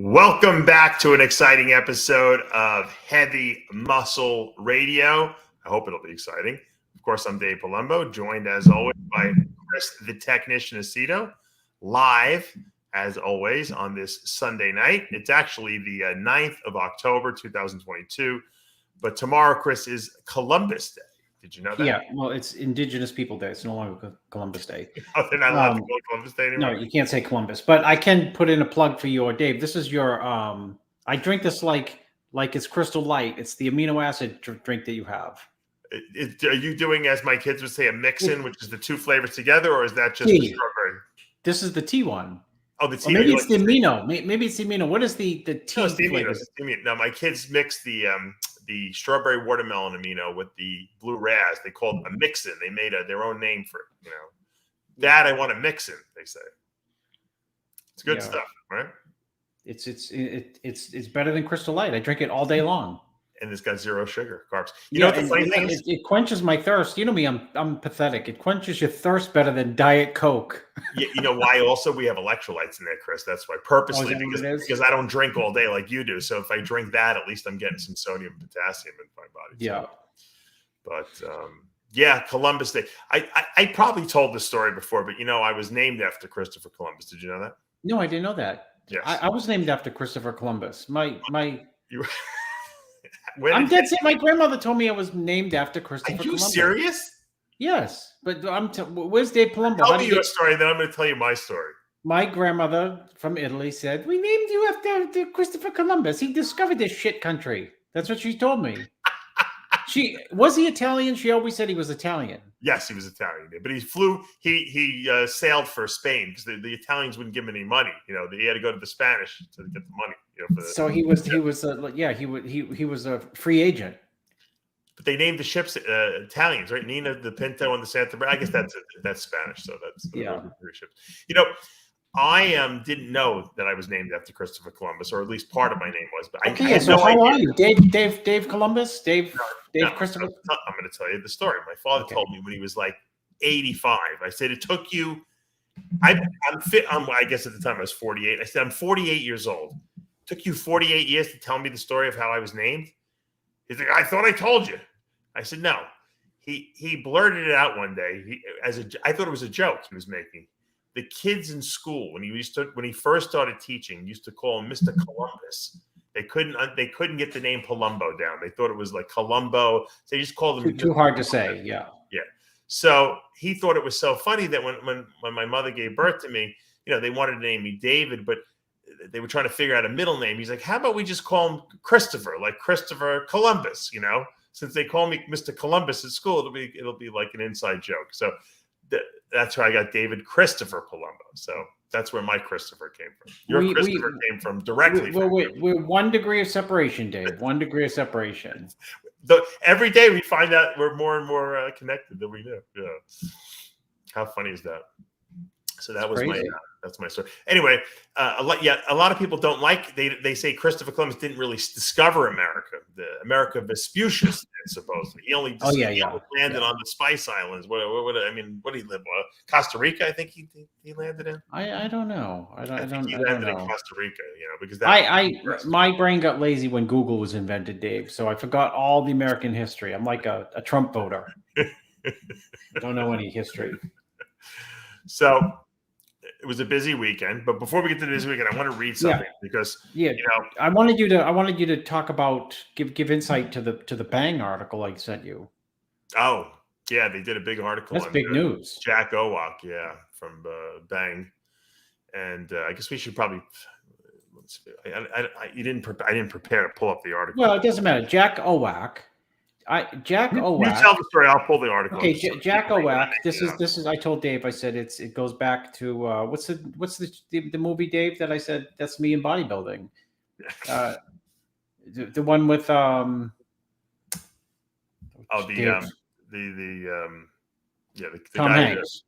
Welcome back to an exciting episode of Heavy Muscle Radio. I hope it'll be exciting. Of course, I'm Dave Palumbo, joined as always by Chris, the technician Aceto, live as always on this Sunday night. It's actually the 9th of October, 2022. But tomorrow, Chris, is Columbus Day. Did you know that? Yeah, well, it's Indigenous People Day. It's no longer Columbus Day. Oh, they're not allowed to call it Columbus Day anymore? No, you can't say Columbus. But I can put in a plug for you or Dave. This is your I drink this like it's Crystal Light. It's the amino acid drink that you have. Are you doing, as my kids would say, a mix-in, which is the two flavors together, or is that just tea. the strawberry? This is the tea one. Oh, the tea. Or maybe it's the amino. Maybe it's the amino. What is the tea? No, it's the amino. It's the amino. Now, my kids mix the strawberry watermelon amino with the blue raz. They call it a mix-in. They made their own name for it. You know, that I want to mix in. They say it's good stuff, right? It's better than Crystal Light. I drink it all day long. And it's got zero sugar, carbs. You know what the funny thing is? It quenches my thirst. You know me, I'm pathetic. It quenches your thirst better than Diet Coke. Yeah, you know why? Also, we have electrolytes in there, Chris. That's why, purposely, because I don't drink all day like you do. So if I drink that, at least I'm getting some sodium and potassium in my body. Yeah. But yeah, Columbus Day. I probably told this story before, but I was named after Christopher Columbus. Did you know that? No, I didn't know that. Yes. I was named after Christopher Columbus. I'm dead serious. My grandmother told me I was named after Christopher Columbus. Are you serious? Yes, but where's Dave Palumbo? Tell me your story, then I'm going to tell you my story. My grandmother from Italy said, "We named you after Christopher Columbus. He discovered this shit country." That's what she told me. Was he Italian? She always said he was Italian. Yes, he was Italian, but he flew. He sailed for Spain because the Italians wouldn't give him any money. He had to go to the Spanish to get the money. So he was a free agent. But they named the ships Italians, right? Nina, the Pinto, and the Santa Maria. I guess that's Spanish. So that's three ships. I didn't know that I was named after Christopher Columbus, or at least part of my name was. But how are you, Dave Columbus? Dave Christopher. I'm going to tell you the story. My father told me when he was like 85. I said, it took you. I'm fit. I guess at the time I was 48. I said, I'm 48 years old. It took you 48 years to tell me the story of how I was named. He's like, I thought I told you. I said, no. He blurted it out one day. I thought it was a joke he was making. The kids in school, when he first started teaching, used to call him Mr. Columbus. They couldn't get the name Palumbo down. They thought it was like Columbo. They just called him too hard to say. Yeah. Yeah. So he thought it was so funny that when my mother gave birth to me, they wanted to name me David, but they were trying to figure out a middle name. He's like, how about we just call him Christopher, like Christopher Columbus, Since they call me Mr. Columbus at school, it'll be like an inside joke. So that's where I got David Christopher Palumbo. So that's where my Christopher came from. Your Christopher came from directly. We're 1 degree of separation, Dave. 1 degree of separation. Every day we find out we're more and more connected than we knew. Yeah. How funny is that? So that was that's my story. Anyway, a lot of people don't like. They say Christopher Columbus didn't really discover America. The America Vespucius did, supposedly. He only landed on the Spice Islands. What did he live on? Costa Rica, I think he landed in. I don't know. I think he landed in Costa Rica. Because my brain got lazy when Google was invented, Dave. So I forgot all the American history. I'm like a Trump voter. I don't know any history. So. It was a busy weekend, but before we get to this weekend, I want to read something because I wanted you to talk about give insight to the Bang article I sent you. Oh yeah, they did a big article. That's big news. Jack Owak, from Bang, and I guess we should probably. I didn't prepare to pull up the article. Well, it doesn't matter. Jack Owak. Jack Owak. You tell the story. I'll pull the article. Okay, Jack Owak. This is. I told Dave. I said it goes back to what's the movie, Dave, that I said that's me in bodybuilding. The one with Tom Hanks.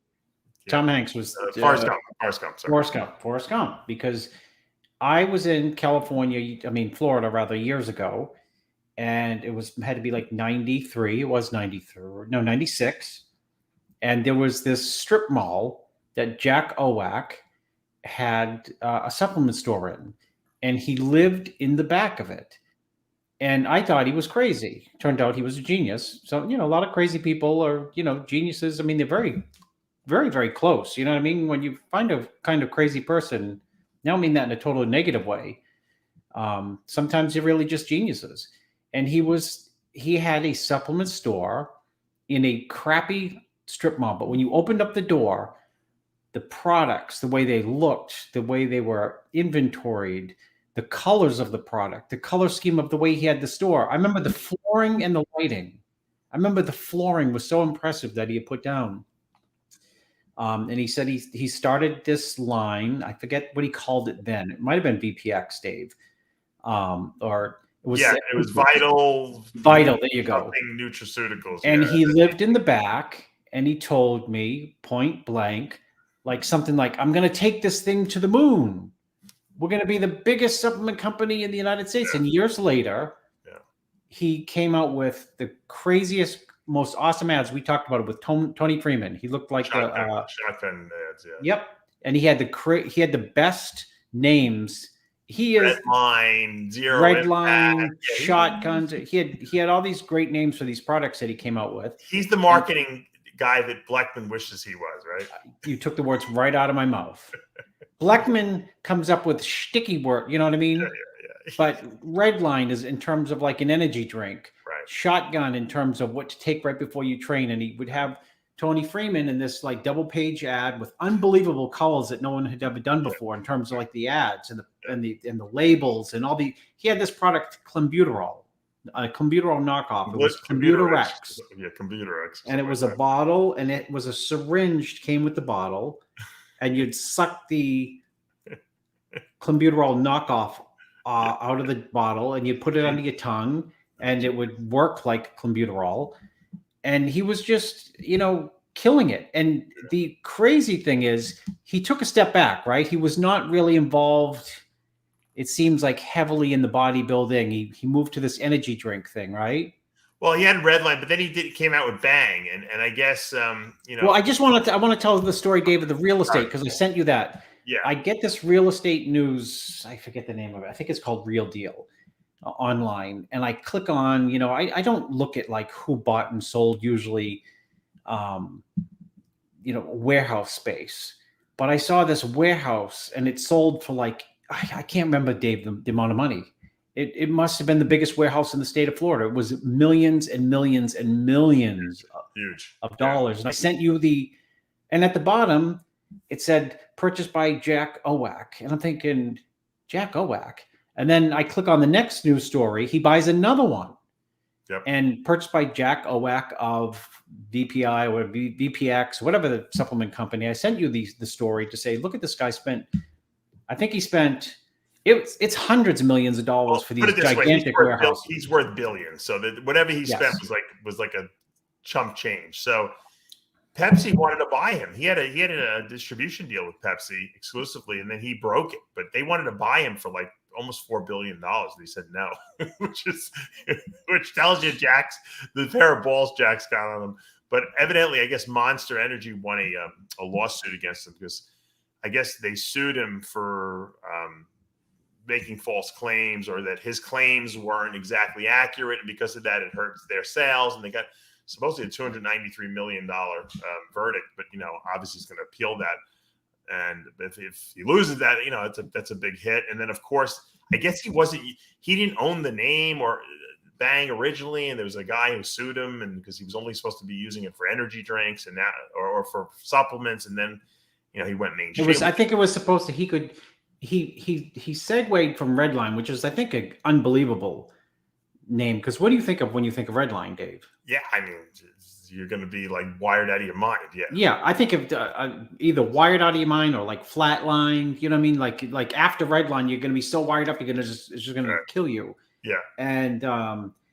Tom Hanks was Forrest Gump. Forrest Gump. Because I was in California. Florida, rather, years ago. And it had to be like 93. It was 93. No, 96. And there was this strip mall that Jack Owak had a supplement store in. and he lived in the back of it. And I thought he was crazy. Turned out he was a genius. So, a lot of crazy people are, geniuses. I mean, they're very, very, very close. You know what I mean? When you find a kind of crazy person, I don't mean that in a totally negative way. Sometimes they're really just geniuses. And he had a supplement store in a crappy strip mall. But when you opened up the door, the products, the way they looked, the way they were inventoried, the colors of the product, the color scheme of the way he had the store. I remember the flooring and the lighting. I remember the flooring was so impressive that he had put down. And he said he started this line. I forget what he called it then. It might have been VPX, Dave. Or it was Vital. Vital, there you go. Nutraceuticals. And he lived in the back, and he told me point blank, like something like, I'm going to take this thing to the moon. We're going to be the biggest supplement company in the United States. And years later, he came out with the craziest, most awesome ads. We talked about it with Tony Freeman. He looked like shotgun ads. Yeah. Yep. And he had the best names. He is Redline, Zero Redline, Shotguns. He had all these great names for these products that he came out with. He's the marketing guy that Bleckman wishes he was, right? You took the words right out of my mouth. Bleckman comes up with sticky word, you know what I mean? Yeah. But Redline is in terms of like an energy drink. Right. Shotgun in terms of what to take right before you train. And he would have Tony Freeman in this like double page ad with unbelievable colors that no one had ever done before in terms of like the ads and the labels and all he had this product Clenbuterol, a Clenbuterol knockoff. It was Clenbuterx. Yeah, Clenbuterx. And it was a bottle, and it was a syringe came with the bottle, and you'd suck the Clenbuterol knockoff out of the bottle, and you put it under your tongue, and it would work like Clenbuterol. And he was just, killing it. And the crazy thing is, he took a step back, right? He was not really involved, it seems like, heavily in the bodybuilding. He moved to this energy drink thing, right? Well, he had Redline, but then he came out with Bang, and I guess Well, I want to tell the story, David, the real estate, because I sent you that. Yeah. I get this real estate news. I forget the name of it. I think it's called Real Deal online, and I click on. I don't look at like who bought and sold usually, warehouse space, but I saw this warehouse, and it sold for like I can't remember, Dave, the amount of money. It must have been the biggest warehouse in the state of Florida. It was millions and millions and millions of dollars. And I sent you and at the bottom, it said purchased by Jack Owak. And I'm thinking, Jack Owak. And then I click on the next news story. He buys another one. Yep. And purchased by Jack Owak of VPI or VPX, whatever the supplement company. I sent you the story to say, look at this guy I think he spent... It's hundreds of millions of dollars for these gigantic warehouses. He's worth billions. So that whatever he spent was like a chump change. So Pepsi wanted to buy him. He had a distribution deal with Pepsi exclusively, and then he broke it. But they wanted to buy him for like almost $4 billion. And he said no, which tells you the pair of balls Jack's got on him. But evidently, I guess Monster Energy won a lawsuit against him because I guess they sued him for making false claims, or that his claims weren't exactly accurate, and because of that it hurts their sales, and they got supposedly a $293 million verdict. But obviously he's going to appeal that, and if he loses that, that's a big hit. And then of course, I guess he didn't own the name or Bang originally, and there was a guy who sued him, and because he was only supposed to be using it for energy drinks and that, or for supplements, and then he went mainstream. I think it was supposed to he segued from Redline, which is, I think, an unbelievable name. Because what do you think of when you think of Redline, Dave? Yeah, I mean, you're going to be like wired out of your mind. Yeah. Yeah, I think of either wired out of your mind or like flatline. You know what I mean? Like after Redline, you're going to be so wired up, it's just going to kill you. Yeah. And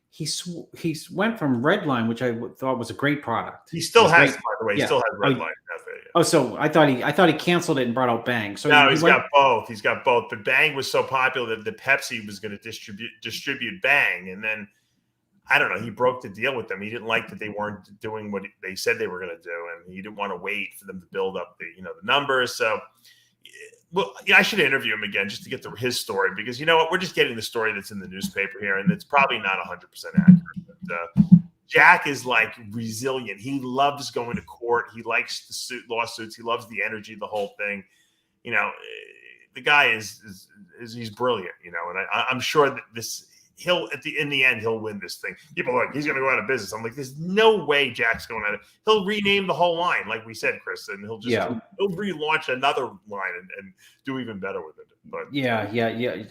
he went from Redline, which I thought was a great product. He still has, by the way. He still has Redline. Oh, so I thought he canceled it and brought out Bang. So no, he's got both. He's got both. But Bang was so popular that the Pepsi was going to distribute Bang, and then I don't know. He broke the deal with them. He didn't like that they weren't doing what they said they were going to do, and he didn't want to wait for them to build up the numbers. So Well, yeah, I should interview him again just to get his story, because you know what? We're just getting the story that's in the newspaper here, and it's probably not 100% accurate. But Jack is like resilient. He loves going to court. He likes the lawsuits. He loves the energy, the whole thing. You know, the guy is he's brilliant. You know, and I'm sure that in the end he'll win this thing. People are like, he's going to go out of business. I'm like, there's no way Jack's going out of. He'll rename the whole line, like we said, Chris, and he'll relaunch another line and do even better with it. But yeah,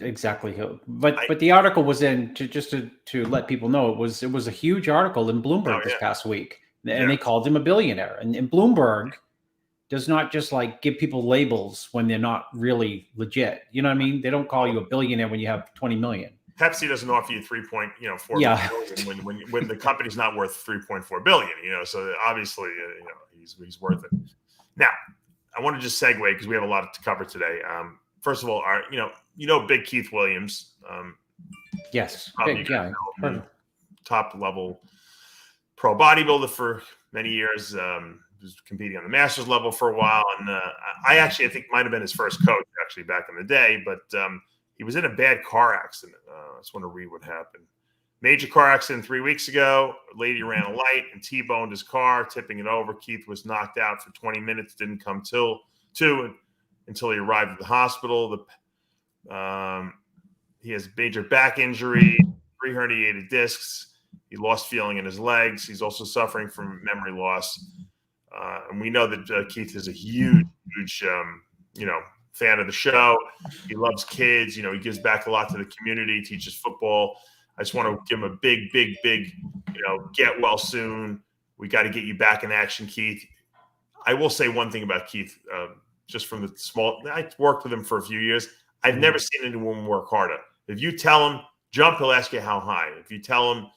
exactly. But the article was in to let people know it was a huge article in Bloomberg this past week, and they called him a billionaire. And Bloomberg does not just like give people labels when they're not really legit. You know what I mean? They don't call you a billionaire when you have 20 million. Pepsi doesn't offer you 3.4 billion when the company's not worth 3.4 billion. You know, so obviously, he's worth it. Now, I want to just segue because we have a lot to cover today. First of all, Big Keith Williams. Yes, big guy, top level pro bodybuilder for many years. Was competing on the masters level for a while, and I think might have been his first coach actually back in the day, but. He was in a bad car accident. I just want to read what happened. Major car accident 3 weeks ago. A lady ran a light and T-boned his car, tipping it over. Keith was knocked out for 20 minutes. Didn't come until he arrived at the hospital. He has major back injury, 3 herniated discs. He lost feeling in his legs. He's also suffering from memory loss. And we know that Keith is a huge fan of the show. He loves kids. He gives back a lot to the community, teaches football. I just want to give him a big, get well soon. We got to get you back in action, Keith. I will say one thing about Keith, just from the small, I worked with him for a few years. I've never seen anyone work harder. If you tell him jump, he'll ask you how high. If you tell him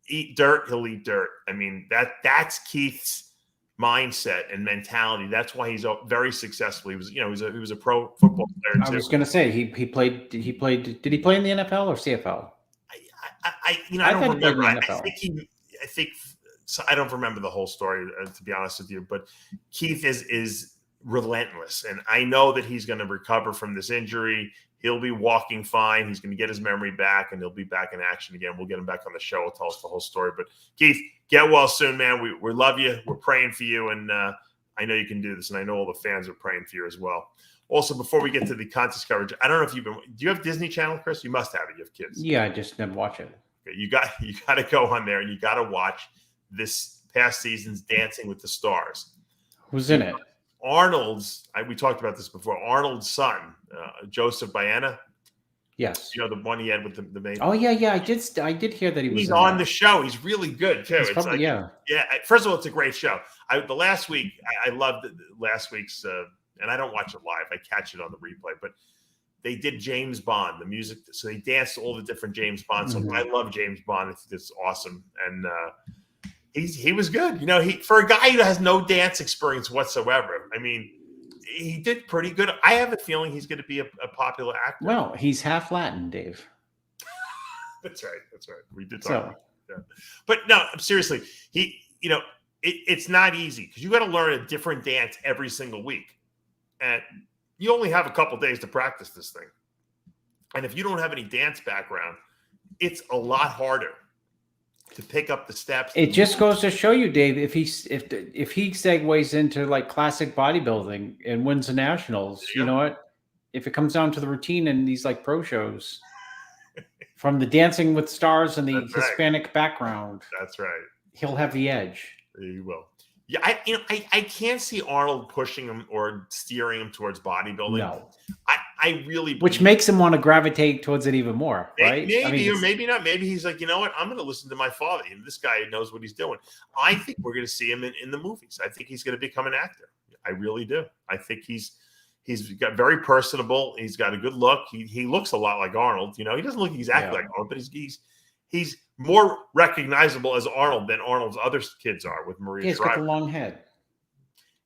eat dirt, he'll eat dirt. I mean, that's Keith's mindset and mentality. That's why he's very successful. He was a pro football player too. I was going to say he played. Did he play in the NFL or CFL? I don't remember. I think I don't remember the whole story, to be honest with you. But Keith is relentless, and I know that he's going to recover from this injury. He'll be walking fine. He's going to get his memory back, and he'll be back in action again. We'll get him back on the show. He'll tell us the whole story. But Keith, get well soon, man. We love you. We're praying for you, and I know you can do this, and I know all the fans are praying for you as well. Also, before we get to the contest coverage, I don't know if do you have Disney Channel, Chris? You must have it. You have kids. Yeah, I just never watch it. Okay, you got to go on there, and you got to watch this past season's Dancing with the Stars. Who's in it? Arnold's. We talked about this before. Arnold's son, Joseph Baena. Yes, the one he had with the main. Oh yeah. I did hear that he's on the show. He's really good too. Yeah. First of all, it's a great show. The last week, I loved last week's, and I don't watch it live. I catch it on the replay, but they did James Bond, the music. So they danced all the different James Bond. So I love James Bond. It's awesome, and he was good. For a guy who has no dance experience whatsoever. I mean, he did pretty good. I have a feeling he's going to be a popular actor. Well, he's half Latin, Dave. That's right. We did talk about that. But no, seriously, it's not easy because you got to learn a different dance every single week. And you only have a couple days to practice this thing. And if you don't have any dance background, it's a lot harder to pick up the steps. It just goes to show you, Dave, if he segues into like classic bodybuilding and wins the nationals, you know what? If it comes down to the routine and these like pro shows from the Dancing with Stars and the Hispanic background, that's right. He'll have the edge. He will. Yeah, I can't see Arnold pushing him or steering him towards bodybuilding. No. I really which makes him want to gravitate towards it even more, right? Maybe or maybe not. Maybe he's like, you know what? I'm going to listen to my father. This guy knows what he's doing. I think we're going to see him in the movies. I think he's going to become an actor. I really do. I think he's got very personable. He's got a good look. He looks a lot like Arnold. He doesn't look exactly like Arnold, but he's more recognizable as Arnold than Arnold's other kids are with Maria. He's got the long head.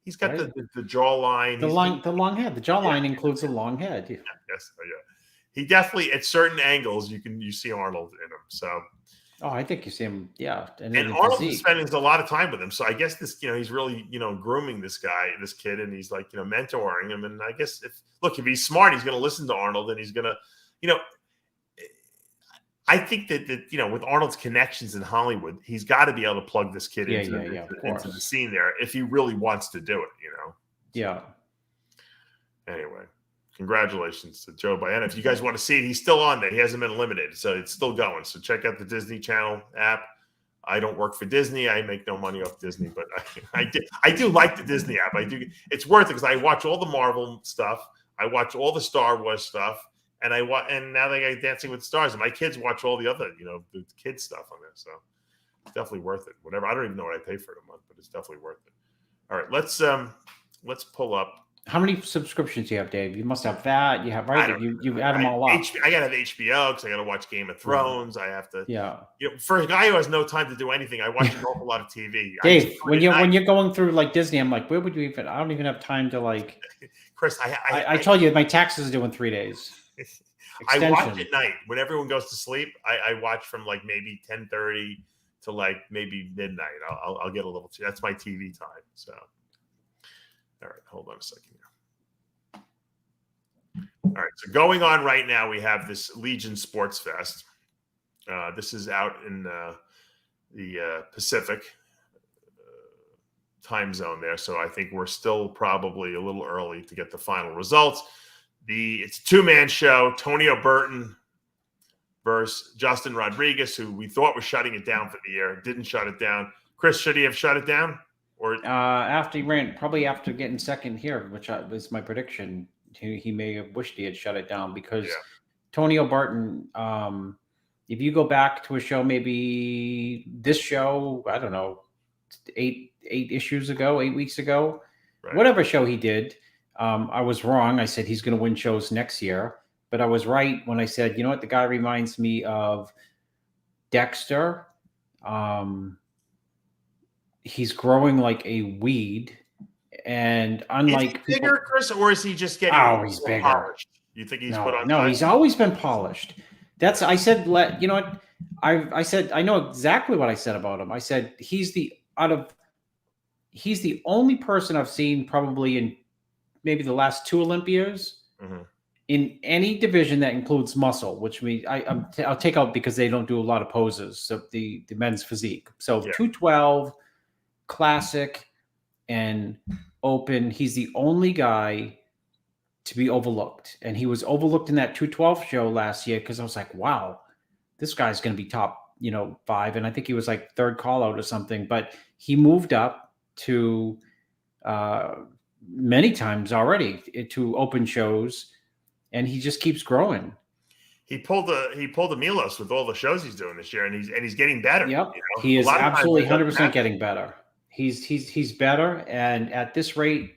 He's got the jawline. The long head. The jawline includes a long head. Yeah. Yes. Yeah. He definitely, at certain angles, you see Arnold in him. So Oh, I think you see him. Yeah. And Arnold is spending a lot of time with him. So I guess this, he's really, grooming this kid, and he's like, mentoring him. And I guess if he's smart, he's going to listen to Arnold, and he's going to, I think that with Arnold's connections in Hollywood, he's got to be able to plug this kid into the scene there if he really wants to do it, Yeah. Anyway, congratulations to Joe Baena. If you guys want to see it, he's still on there. He hasn't been eliminated, so it's still going. So check out the Disney Channel app. I don't work for Disney. I make no money off Disney, but I do like the Disney app. I do. It's worth it because I watch all the Marvel stuff. I watch all the Star Wars stuff. And and now they got Dancing with the Stars, and my kids watch all the other, the kids stuff on there. So it's definitely worth it. Whatever. I don't even know what I pay for it a month, but it's definitely worth it. All right, let's pull up. How many subscriptions do you have, Dave? You must have that. You have you add them all up. I gotta have HBO because I gotta watch Game of Thrones. I have to. Yeah. For a guy who has no time to do anything, I watch an awful lot of TV. Dave, when you're going through like Disney, I'm like, where would you even? I don't even have time to like. Chris, I told you my taxes are due in 3 days. I watch at night when everyone goes to sleep. I watch from like maybe 10:30 to like maybe midnight. I'll get a little. That's my TV time. So, all right, hold on a second here. All right, so going on right now, we have this Legion Sportfest. This is out in the Pacific time zone there, so I think we're still probably a little early to get the final results. It's a two-man show. Tonio Burton versus Justin Rodriguez, who we thought was shutting it down for the year. Didn't shut it down. Chris, should he have shut it down? Or after he ran, probably after getting second here, which was my prediction, he may have wished he had shut it down because Tonio Burton, if you go back to a show, maybe this show, I don't know, 8 weeks ago, right. Whatever show he did, I was wrong. I said he's going to win shows next year, but I was right when I said, you know what, the guy reminds me of Dexter. He's growing like a weed, and unlike is he bigger, Chris, or is he just getting? Oh, he's bigger. Polished? You think he's put on? No, he's always been polished. I said, you know what? I said I know exactly what I said about him. I said he's the only person I've seen probably in maybe the last 2 Olympias in any division that includes muscle, which means I'll take out because they don't do a lot of poses. So the men's physique. So 212, classic, and open. He's the only guy to be overlooked, and he was overlooked in that 212 show last year because I was like, wow, this guy's going to be top 5, and I think he was like 3rd call out or something. But he moved up to many times already to open shows, and he just keeps growing. He pulled the Milos with all the shows he's doing this year, and he's getting better. Yep, he is absolutely 100% getting better. He's better, and at this rate,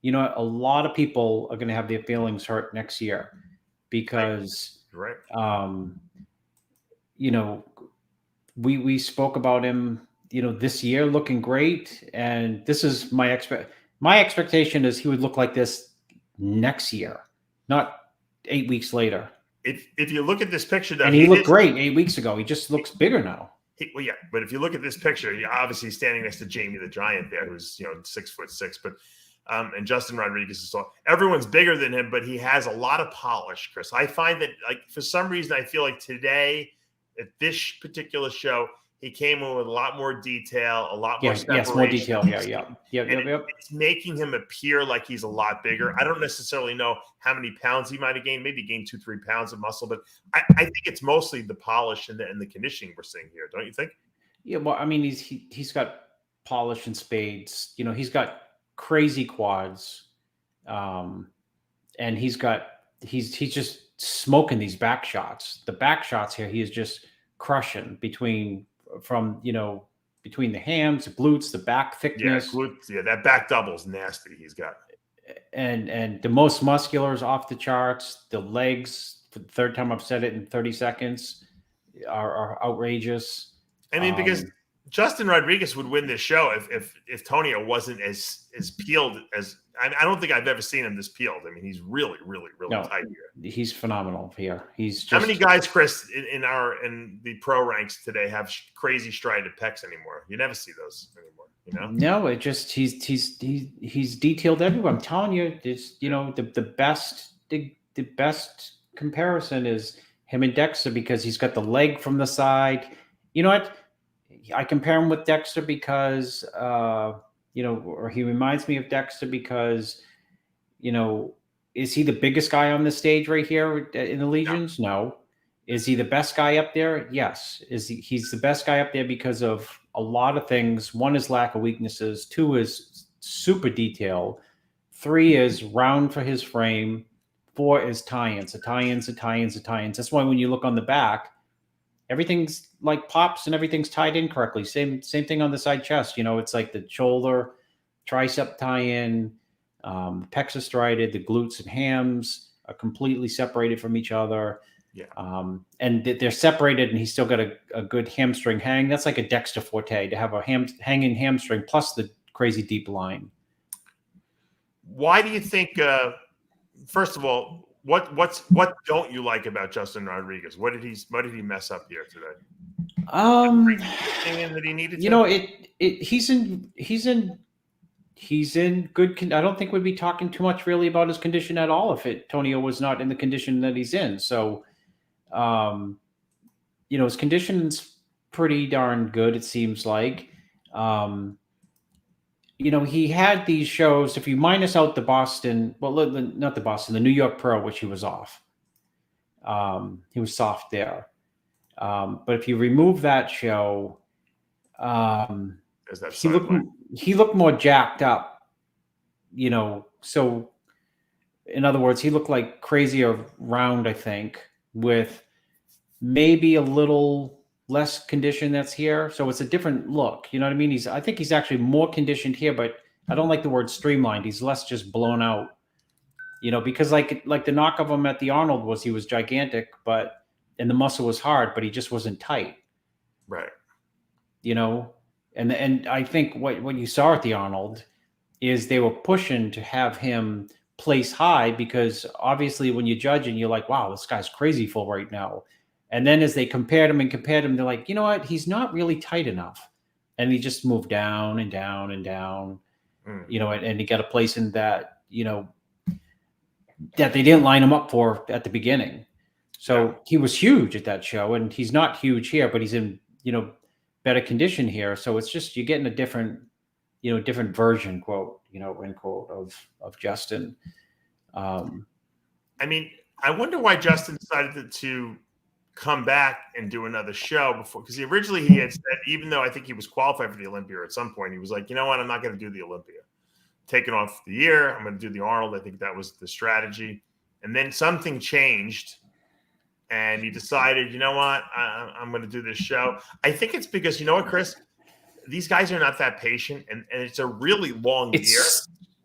a lot of people are going to have their feelings hurt next year because right. We spoke about him, this year looking great, and this is my expectation is he would look like this next year, not 8 weeks later. If you look at this picture, though, and he looked great 8 weeks ago. He just looks bigger now. But if you look at this picture, he obviously standing next to Jamie the Giant there, who's 6'6", but and Justin Rodriguez is tall. Everyone's bigger than him, but he has a lot of polish, Chris. I find that, like, for some reason, I feel like today at this particular show, he came in with a lot more detail, a lot more separation. Yes, more detail. Yeah. It's making him appear like he's a lot bigger. I don't necessarily know how many pounds he might have gained. Maybe gained 2-3 pounds of muscle, but I think it's mostly the polish and the conditioning we're seeing here. Don't you think? Yeah. Well, I mean, he's got polish and spades. He's got crazy quads, and he's just smoking these back shots. The back shots here, he is just crushing between the hams, the glutes, the back thickness. Yeah, glutes. Yeah, that back double's nasty. He's got, and the most muscular is off the charts. The legs, for the 3rd time I've said it in 30 seconds, are outrageous. I mean, because Justin Rodriguez would win this show if Tonio wasn't as peeled as I don't think I've ever seen him this peeled. I mean, he's really, really, really tight here. He's phenomenal here. He's just, how many guys, Chris, in the pro ranks today have crazy strided pecs anymore? You never see those anymore. You know? No, it just he's detailed everywhere. I'm telling you, it's the best comparison is him and Dexter because he's got the leg from the side. You know what? I compare him with Dexter because, or he reminds me of Dexter because, is he the biggest guy on the stage right here in the Legions? No. Is he the best guy up there? Yes. He's the best guy up there because of a lot of things. One is lack of weaknesses. 2 is super detail. 3 is round for his frame. 4 is tie-ins. That's why when you look on the back, everything's like pops and everything's tied in correctly. Same thing on the side chest. It's like the shoulder, tricep tie-in, pecs are strided, the glutes and hams are completely separated from each other. Yeah. And they're separated and he's still got a good hamstring hang. That's like a Dexter forte to have a hanging hamstring plus the crazy deep line. Why do you think, first of all, what don't you like about Justin Rodriguez? What did he mess up here today? That he needed to? He's in good. I don't think we'd be talking too much really about his condition at all if Tonio was not in the condition that he's in. So, his condition's pretty darn good. It seems like, he had these shows. If you minus out the Boston, not the Boston, the New York Pro, which he was off. He was soft there. But if you remove that show, he looked more jacked up, so in other words, he looked like crazier round, I think, with maybe a little less condition that's here. So it's a different look. You know what I mean? I think he's actually more conditioned here, but I don't like the word streamlined. He's less just blown out, because like the knock of him at the Arnold he was gigantic, and the muscle was hard, but he just wasn't tight. Right. And I think what you saw at the Arnold is they were pushing to have him place high because obviously when you judge and you're like, wow, this guy's crazy full right now. And then as they compared him, they're like, you know what? He's not really tight enough. And he just moved down and down and down, and he got a place in that, that they didn't line him up for at the beginning. So he was huge at that show and he's not huge here, but he's in, better condition here. So it's just, you're getting a different version, quote, end quote of Justin. I mean, I wonder why Justin decided to come back and do another show before, because originally he had said, even though I think he was qualified for the Olympia at some point, he was like, you know what, I'm not going to do the Olympia. Taking off the year, I'm going to do the Arnold. I think that was the strategy. And then something changed. And he decided, you know what, I'm going to do this show. I think it's because, you know what, Chris? These guys are not that patient, and it's a really long year.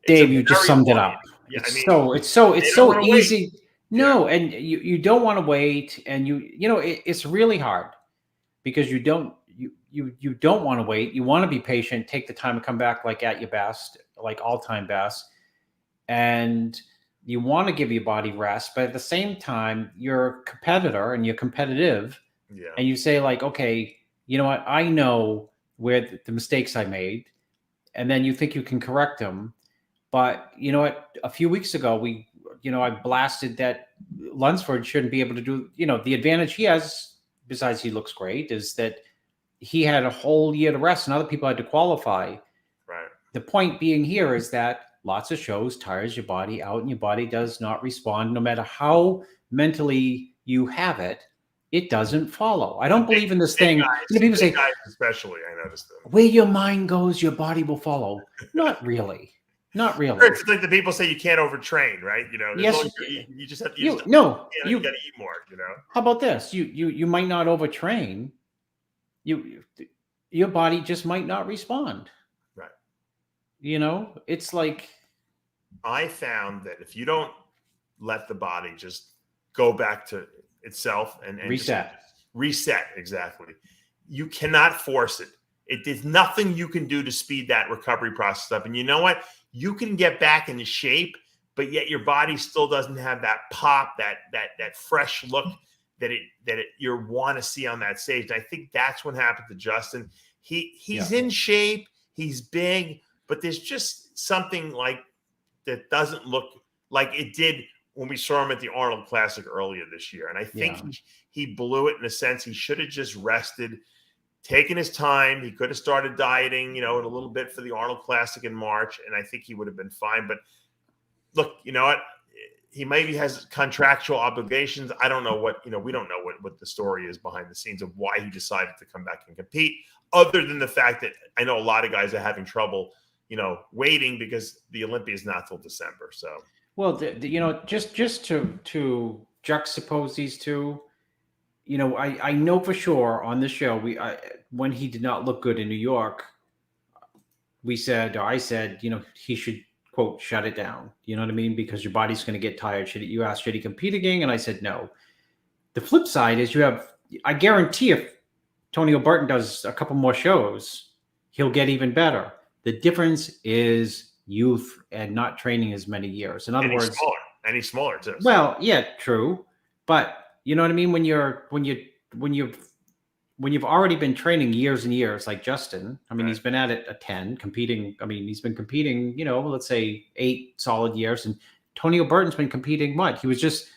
Dave, you just summed it up. Yeah, it's so easy. No, and you don't want to wait, and it's really hard because you don't want to wait. You want to be patient, take the time to come back like at your best, like all-time best, and you want to give your body rest, but at the same time, you're a competitor and you're competitive. Yeah. And you say like, okay, you know what? I know where the mistakes I made. And then you think you can correct them. But you know what? A few weeks ago, I blasted that Lunsford shouldn't be able to do, the advantage he has, besides he looks great, is that he had a whole year to rest and other people had to qualify. Right. The point being here is that lots of shows tires your body out and your body does not respond. No matter how mentally you have it, it doesn't follow. I don't believe in this thing. People say, especially, I noticed that. Where your mind goes, your body will follow. Not really. Not really. It's like the people say you can't overtrain, right? Yes. You just have to. You got to eat more. How about this? You might not overtrain. Your body just might not respond. It's like, I found that if you don't let the body just go back to itself and reset, exactly, you cannot force it. There's nothing you can do to speed that recovery process up. And you know what? You can get back into shape, but yet your body still doesn't have that pop, that fresh look that you want to see on that stage. And I think that's what happened to Justin. He's in shape, he's big, but there's just something like that doesn't look like it did when we saw him at the Arnold Classic earlier this year. And I think he blew it in a sense. He should have just rested, taken his time. He could have started dieting, in a little bit for the Arnold Classic in March, and I think he would have been fine. But look, you know what? He maybe has contractual obligations. I don't know what, we don't know what the story is behind the scenes of why he decided to come back and compete, other than the fact that I know a lot of guys are having trouble, waiting because the Olympia is not till December. So, well, just to juxtapose these two, I know for sure on the show, when he did not look good in New York, I said, he should, quote, shut it down. You know what I mean? Because your body's going to get tired. You asked, should he compete again? And I said, no. The flip side is I guarantee if Tony Burton does a couple more shows, he'll get even better. The difference is youth and not training as many years. In other words, he's smaller too. Well, yeah, true. But you know what I mean? When you've already been training years and years, like Justin, I mean, he's been at it a 10 competing. I mean, he's been competing, let's say 8 solid years. And Tony Burton's been competing what? He was just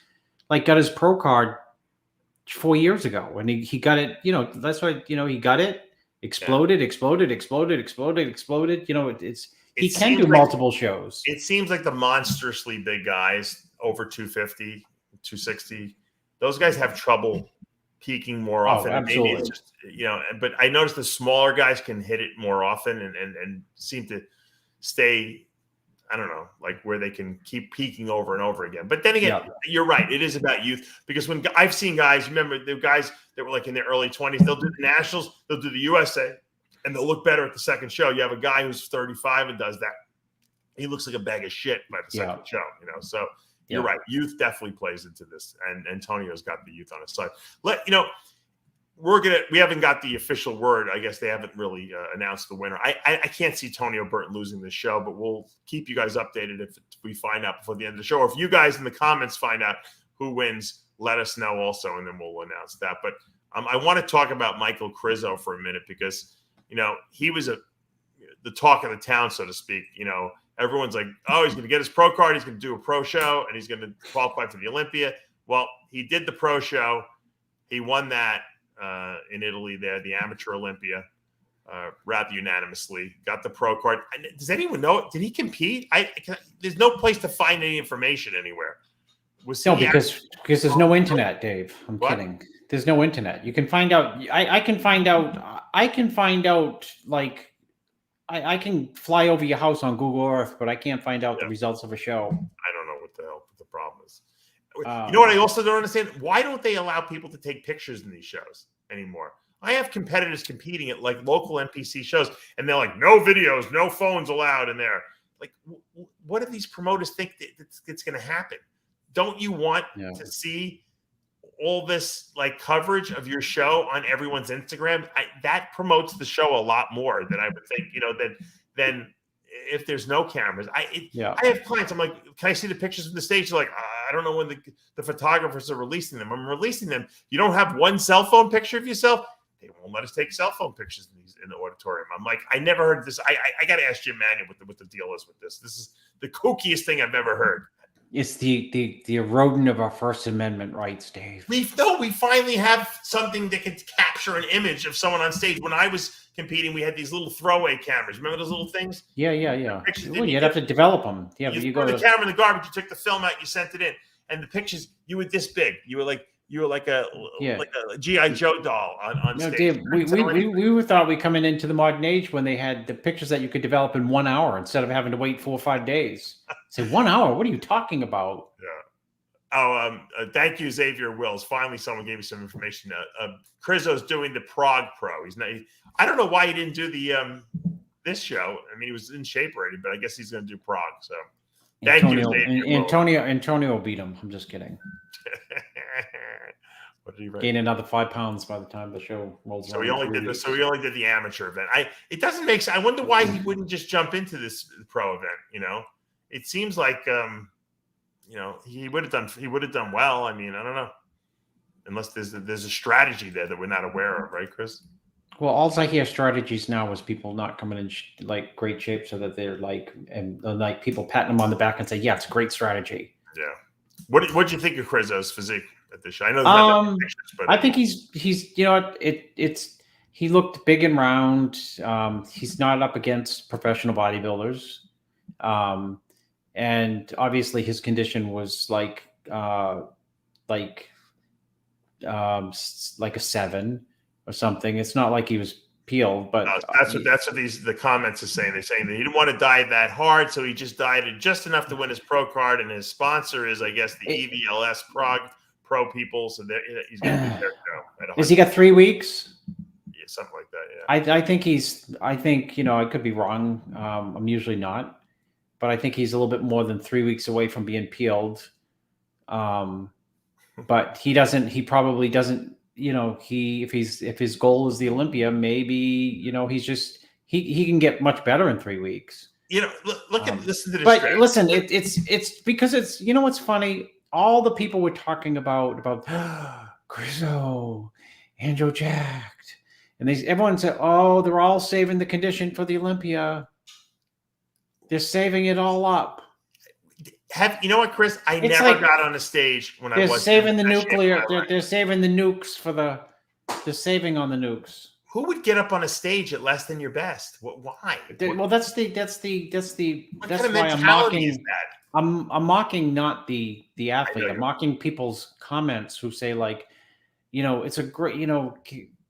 got his pro card 4 years ago. And he got it, that's why, he got it, exploded. He can do multiple shows. It seems like the monstrously big guys over 250, 260, those guys have trouble peaking more often. Absolutely. Maybe it's just, but I noticed the smaller guys can hit it more often and seem to stay, I don't know, where they can keep peaking over and over again. But then again, you're right. It is about youth, because when I've seen guys, remember the guys that were in their early 20s, they'll do the Nationals, they'll do the USA, and they'll look better at the second show. You have a guy who's 35 and does that. He looks like a bag of shit by the second show, So you're right. Youth definitely plays into this, and Antonio's got the youth on his side. We haven't got the official word. I guess they haven't really announced the winner. I can't see Tony Burton losing this show, but we'll keep you guys updated if we find out before the end of the show. Or if you guys in the comments find out who wins, let us know also, and then we'll announce that. But I want to talk about Michael Crizzo for a minute, because he was the talk of the town, so to speak. Everyone's like, oh, he's going to get his pro card, he's going to do a pro show, and he's going to qualify for the Olympia. Well, he did the pro show. He won that in Italy there, the amateur Olympia, rather unanimously. Got the pro card. Does anyone know? Did he compete? There's no place to find any information anywhere. No, because there's no internet, Dave. I'm kidding. There's no internet. You can find out. I can find out. I can fly over your house on Google Earth, but I can't find out the results of a show. I don't know what the hell the problem is. You know what I also don't understand? Why don't they allow people to take pictures in these shows anymore? I have competitors competing at local NPC shows, and they're like, no videos, no phones allowed in there. What do these promoters think that's going to happen? Don't you want to see all this coverage of your show on everyone's Instagram? That promotes the show a lot more than I would think, than if there's no cameras. I have clients, I'm like, can I see the pictures from the stage? They're like, I don't know when the photographers are releasing them. I'm releasing them. You don't have one cell phone picture of yourself? They won't let us take cell phone pictures in the auditorium. I'm like, I never heard of this. I got to ask Jim Mannion what the deal is with this. This is the kookiest thing I've ever heard. It's the eroding of our First Amendment rights, Dave. We finally have something that can capture an image of someone on stage. When I was competing, we had these little throwaway cameras. Remember those little things? Yeah. Well, you'd have to develop them. Yeah, you threw the camera in the garbage. You took the film out. You sent it in, and the pictures, you were this big. You were like a G.I. Joe doll on stage. Dave, we thought we coming into the modern age when they had the pictures that you could develop in 1 hour instead of having to wait 4 or 5 days. Say 1 hour? What are you talking about? Yeah. Oh, thank you, Xavier Wills. Finally, someone gave me some information. Crizzo's doing the Prague Pro. I don't know why he didn't do the this show. I mean, he was in shape already, but I guess he's going to do Prague. So, thank you, Xavier Wills. Antonio will beat him. I'm just kidding. What did he write? Gain another 5 pounds by the time the show rolls around. So he only did the amateur event. It doesn't make sense. I wonder why he wouldn't just jump into this pro event. You know, it seems like you know, he would have done well. I mean, I don't know, unless there's a strategy there that we're not aware of, right, Chris? Well, all I hear strategies now is people not coming in like great shape, so that they're like, and like people patting them on the back and say, "Yeah, it's a great strategy." Yeah. What do you think of Crizzo's physique at this show? I know there's not that many pictures, but I think he's you know, he looked big and round. He's not up against professional bodybuilders, and obviously his condition was like a 7 or something. It's not like he was peeled, but that's what the comments are saying. They're saying that he didn't want to diet that hard, so he just dieted just enough to win his pro card, and his sponsor is, I guess, the EVLS Pro people. So he's going to be there. Has he got 3 weeks? Yeah, something like that. Yeah, I think you know, I could be wrong. I'm usually not, but I think he's a little bit more than 3 weeks away from being peeled. But he probably doesn't. You know, if his goal is the Olympia, maybe, you know, he can get much better in 3 weeks. You know, listen to this. But strategy. Listen, it's because it's, you know, what's funny? All the people were talking about Crizzo, Andrew jacked, and everyone said, "Oh, they're all saving the condition for the Olympia. They're saving it all up." You know what, Chris? I never got on a stage when I was saving the nuclear. They're saving the nukes for they're saving on the nukes. Who would get up on a stage at less than your best? Why? Well, that's why I'm mocking. I'm mocking not the athlete. I'm mocking people's comments who say, like, you know, it's a great, you know,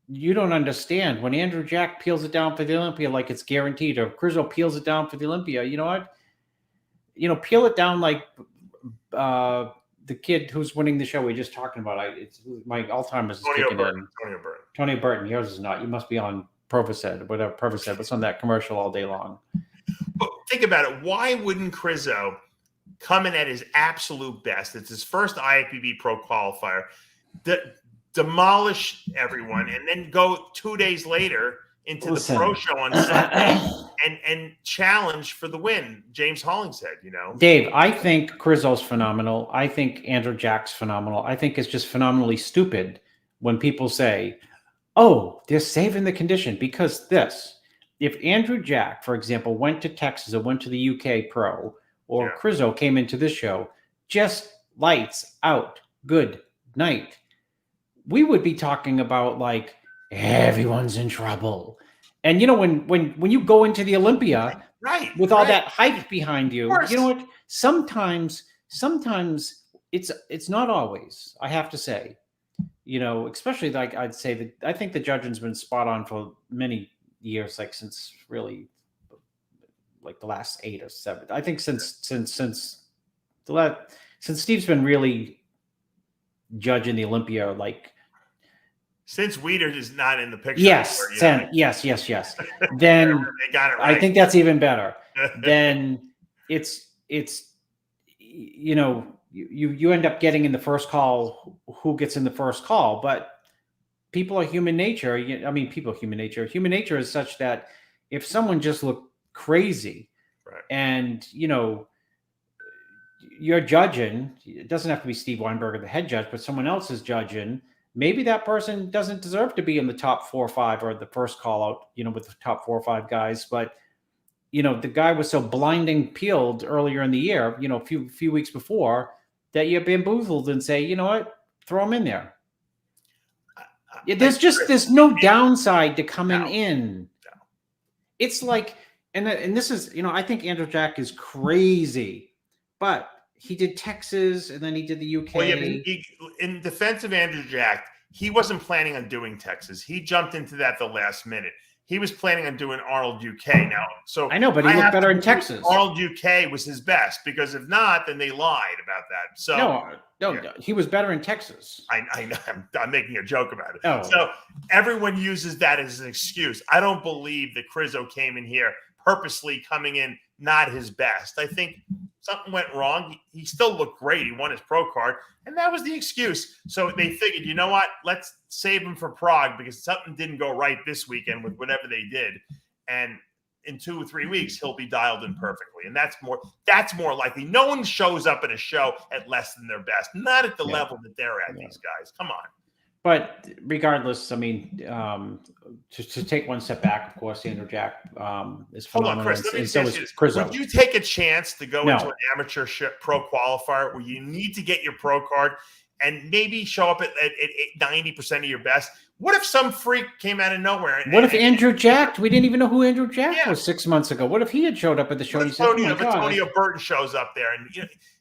you don't understand when Andrew Jack peels it down for the Olympia like it's guaranteed, or Crizzo peels it down for the Olympia. You know what? You know, peel it down like the kid who's winning the show we were just talking about. My Alzheimer's is kicking in. Tony Burton. Yours is not. You must be on Provocet, whatever Provocet. What's on that commercial all day long? But think about it. Why wouldn't Crizzo come in at his absolute best? It's his first IFBB Pro qualifier. Demolish everyone, and then go 2 days later into the pro show on Sunday and challenge for the win. James Hollingshead, you know. Dave, I think Crizzo's phenomenal. I think Andrew Jack's phenomenal. I think it's just phenomenally stupid when people say, "Oh, they're saving the condition because this." If Andrew Jack, for example, went to Texas or went to the UK Pro, or Crizzo came into this show, just lights out, good night, we would be talking about like, everyone's in trouble. And you know, when you go into the Olympia with all that hype behind you, you know what? Sometimes it's not always, I have to say, you know, especially like I'd say that I think the judging's been spot on for many years, like since really like the last 8 or 7. I think since Steve's been really judging the Olympia, like, since Weeder is not in the picture. Yes. Then they got it right. I think that's even better. Then it's you know, you end up getting in the first call who gets in the first call, but people are human nature. I mean, human nature is such that if someone just looked crazy, and you know, you're judging, it doesn't have to be Steve Weinberger, the head judge, but someone else is judging. Maybe that person doesn't deserve to be in the top 4 or 5 or the first call out, you know, with the top 4 or 5 guys. But, you know, the guy was so blinding peeled earlier in the year, you know, a few weeks before, that you're bamboozled and say, you know what, throw him in there. There's no downside to coming in. No. It's like, and this is, you know, I think Andrew Jack is crazy, but he did Texas and then he did the UK. Well, yeah, in defense of Andrew Jack, he wasn't planning on doing Texas. He jumped into that the last minute. He was planning on doing Arnold UK now. So I know, but he looked better in Texas. Arnold UK was his best, because if not, then they lied about that. So no, he was better in Texas. I know. I'm making a joke about it. Oh. So everyone uses that as an excuse. I don't believe that Crizzo came in here purposely coming in not his best. I think something went wrong. He still looked great. He won his pro card, and that was the excuse. So they figured, you know what? Let's save him for Prague because something didn't go right this weekend with whatever they did. And in 2 or 3 weeks, he'll be dialed in perfectly. And that's more likely. No one shows up at a show at less than their best, not at the level that they're at, these guys. Come on. But regardless, I mean, to take one step back, of course, Andrew Jack is phenomenal. Hold on, Chris. Let me say this. Crizzo. Would you take a chance to go into an amateur pro qualifier where you need to get your pro card and maybe show up at 90% of your best? What if some freak came out of nowhere? What if Andrew Jack? We didn't even know who Andrew Jack was 6 months ago. What if he had showed up at the show? If Antonio Burton shows up there, and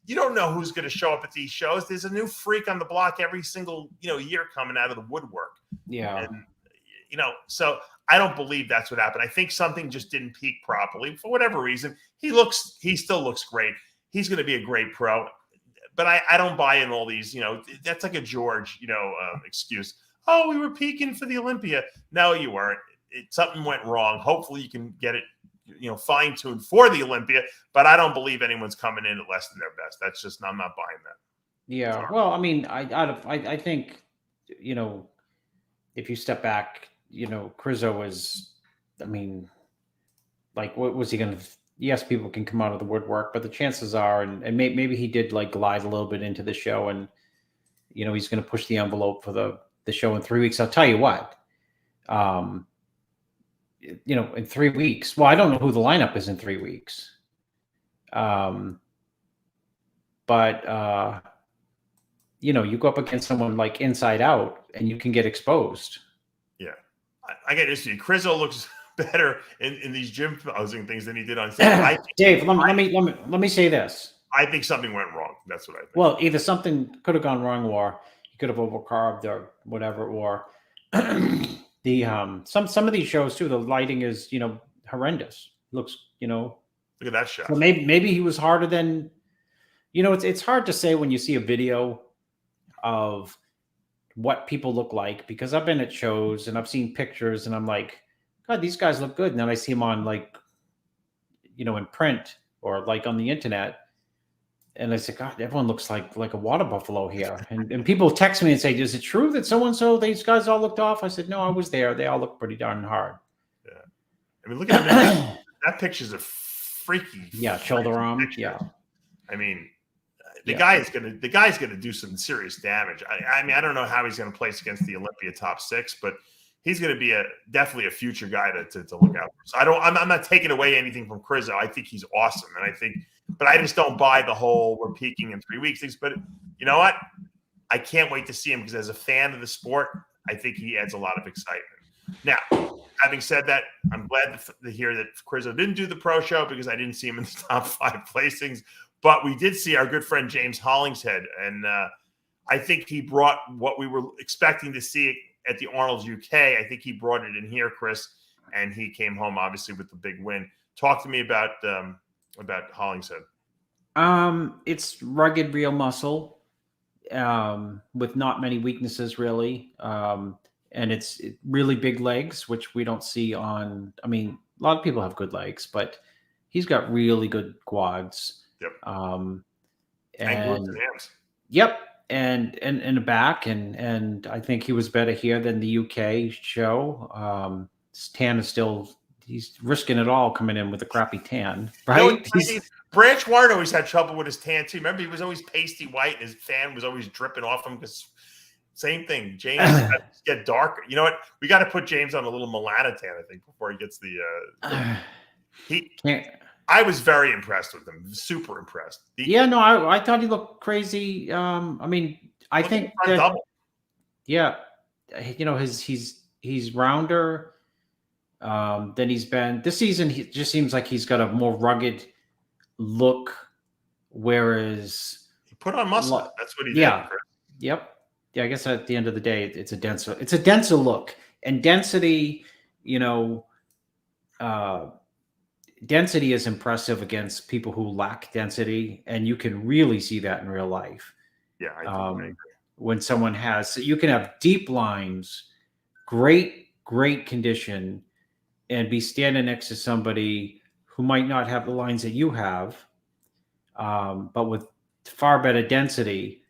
you don't know who's going to show up at these shows. There's a new freak on the block every single year coming out of the woodwork. Yeah, and, so I don't believe that's what happened. I think something just didn't peak properly for whatever reason. He still looks great. He's going to be a great pro, but I don't buy in all these. That's like a George excuse. Oh, we were peaking for the Olympia. No, you weren't. Something went wrong. Hopefully you can get it, fine-tuned for the Olympia, but I don't believe anyone's coming in at less than their best. That's just, I'm not buying that. Yeah. Sorry. Well, I mean, I think, if you step back, Crizzo was, I mean, like, what was he going to, yes, people can come out of the woodwork, but the chances are, and maybe he did like glide a little bit into the show and, he's going to push the envelope for the show in 3 weeks. I'll tell you what, in 3 weeks, well, I don't know who the lineup is in 3 weeks. But you go up against someone like Inside Out and you can get exposed. Yeah. I get this. Crizzo looks better in these gym posing things than he did on stage. Dave, let me say this. I think something went wrong. That's what I think. Well, either something could have gone wrong or he could have overcarved or whatever, or the some of these shows too, the lighting is horrendous. Looks look at that shot. So maybe he was harder than it's hard to say when you see a video of what people look like, because I've been at shows and I've seen pictures and I'm like, God, these guys look good. And then I see them on in print or like on the internet. And I said, God, everyone looks like a water buffalo here. And people text me and say, is it true that so-and-so, these guys all looked off? I said, no, I was there. They all look pretty darn hard. Yeah. I mean, look at that. That picture's a freaky. Yeah. Shoulder arm. Picture. Yeah. I mean, the guy's gonna do some serious damage. I mean, I don't know how he's gonna place against the Olympia top 6, but he's gonna be definitely a future guy to look out for. So I'm not taking away anything from Crizzo. I think he's awesome, and but I just don't buy the whole we're peaking in 3 weeks things. But you know what? I can't wait to see him because as a fan of the sport, I think he adds a lot of excitement. Now, having said that, I'm glad to hear that Crizzo didn't do the pro show because I didn't see him in the top 5 placings. But we did see our good friend James Hollingshead, and I think he brought what we were expecting to see at the Arnold's UK. I think he brought it in here, Chris, and he came home obviously with the big win. Talk to me about Hollingshead. It's rugged, real muscle, with not many weaknesses really, and it's really big legs, which we don't see on. I mean, a lot of people have good legs, but he's got really good quads. Yep. And hands. Yep. And in the back. And I think he was better here than the UK show. His tan is he's risking it all coming in with a crappy tan, right? Branch Warren always had trouble with his tan too. Remember, he was always pasty white and his fan was always dripping off him because same thing. James get darker. You know what? We got to put James on a little Milana tan, I think, before he gets I was very impressed with him. Super impressed. I thought he looked crazy. I mean, I think that, double. Yeah, he's rounder than he's been this season. He just seems like he's got a more rugged look, whereas he put on muscle. That's what he did. Yeah. Yep. Yeah. I guess at the end of the day, it's a denser look, and density. Density is impressive against people who lack density, and you can really see that in real life. Yeah, I agree. When someone you can have deep lines, great condition, and be standing next to somebody who might not have the lines that you have, but with far better density.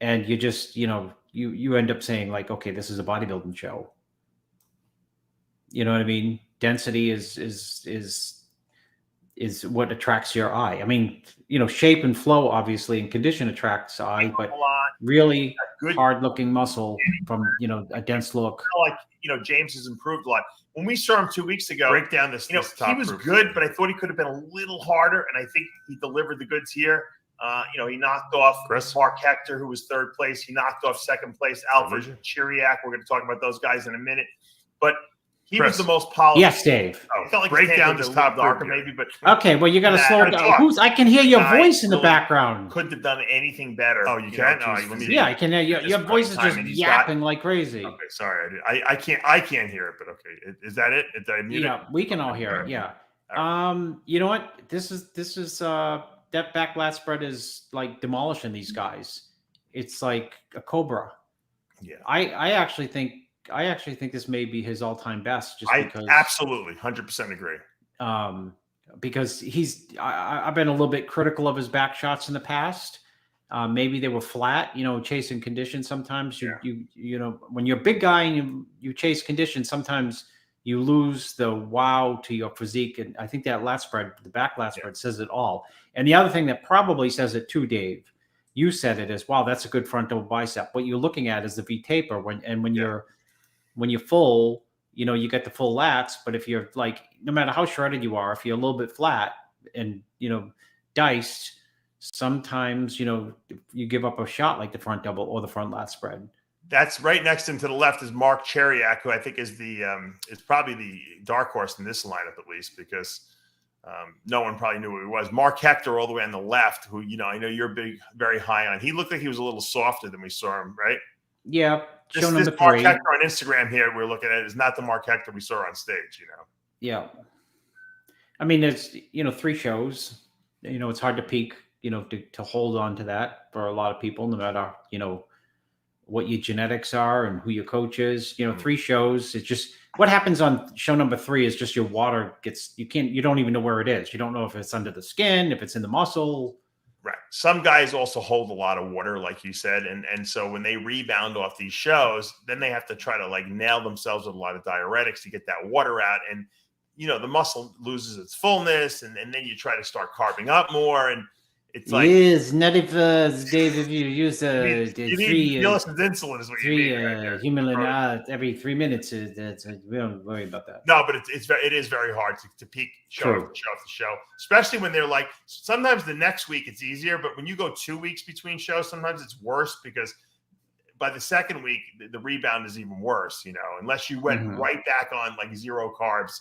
And you just, you end up saying like, okay, this is a bodybuilding show. You know what I mean? Density is what attracts your eye. I mean, shape and flow, obviously, and condition attracts eye, but really hard looking muscle from, a dense look. Like, James has improved a lot. When we saw him 2 weeks ago, break down this. He was good, but I thought he could have been a little harder, and I think he delivered the goods here. He knocked off Mark Hector, who was third place. He knocked off second place Alfred Chiriac. We're going to talk about those guys in a minute, but he was the most polished. Yes, Dave. I felt like break down this top darker, maybe, but okay. Well, you got to slow down. I can hear your voice in the background. Couldn't have done anything better. Oh, you can? Yeah, I can hear your voice is just yapping like crazy. Okay, sorry, I can't hear it, but okay, is that it? Did I mute it? We can all hear it. Yeah. You know what? This is that back lat spread is like demolishing these guys. It's like a cobra. Yeah. I actually think this may be his all-time best. Because absolutely 100% agree. Because I've been a little bit critical of his back shots in the past. Maybe they were flat, chasing conditions. Sometimes you when you're a big guy and you chase conditions, sometimes you lose the wow to your physique. And I think that lat spread, the back lat spread, says it all. And the other thing that probably says it too, Dave, you said it as, wow, that's a good frontal bicep. What you're looking at is the V taper when you're full, you get the full lats. But if you're like, no matter how shredded you are, if you're a little bit flat and, diced, sometimes, you give up a shot like the front double or the front lat spread. That's right next to the left is Mark Chiriac, who I think is is probably the dark horse in this lineup, at least, because no one probably knew who he was. Mark Hector all the way on the left, who, I know you're very high on. He looked like he was a little softer than we saw him, right? Yeah. This Mark Hector on Instagram here we're looking at is not the Mark Hector we saw on stage, Yeah. I mean, it's, 3 shows. It's hard to peak, to hold on to that for a lot of people, no matter, what your genetics are and who your coach is. 3 shows. It's just what happens on show number 3 is just your water you don't even know where it is. You don't know if it's under the skin, if it's in the muscle. Right. Some guys also hold a lot of water, like you said. And so when they rebound off these shows, then they have to try to like nail themselves with a lot of diuretics to get that water out. And, the muscle loses its fullness. And then you try to start carving up more. And it's like, yes, not if Dave, if you use you need insulin is what you need. Right human every 3 minutes. We don't worry about that. No, but it is very hard to peak show off the show, especially when they're like, sometimes the next week it's easier, but when you go 2 weeks between shows, sometimes it's worse because by the second week the rebound is even worse. Unless you went right back on like 0 carbs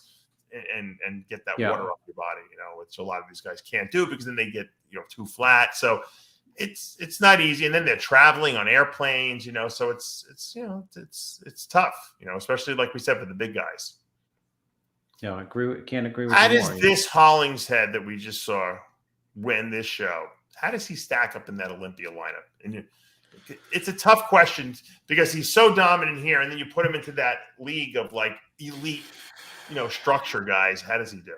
and get that water off your body, which a lot of these guys can't do because then they get too flat. So it's not easy. And then they're traveling on airplanes, so it's tough, especially like we said for the big guys. Yeah, I can't agree with you. How does this Hollingshead that we just saw win this show? How does he stack up in that Olympia lineup? And it's a tough question because he's so dominant here, and then you put him into that league of like elite, structure guys. How does he do?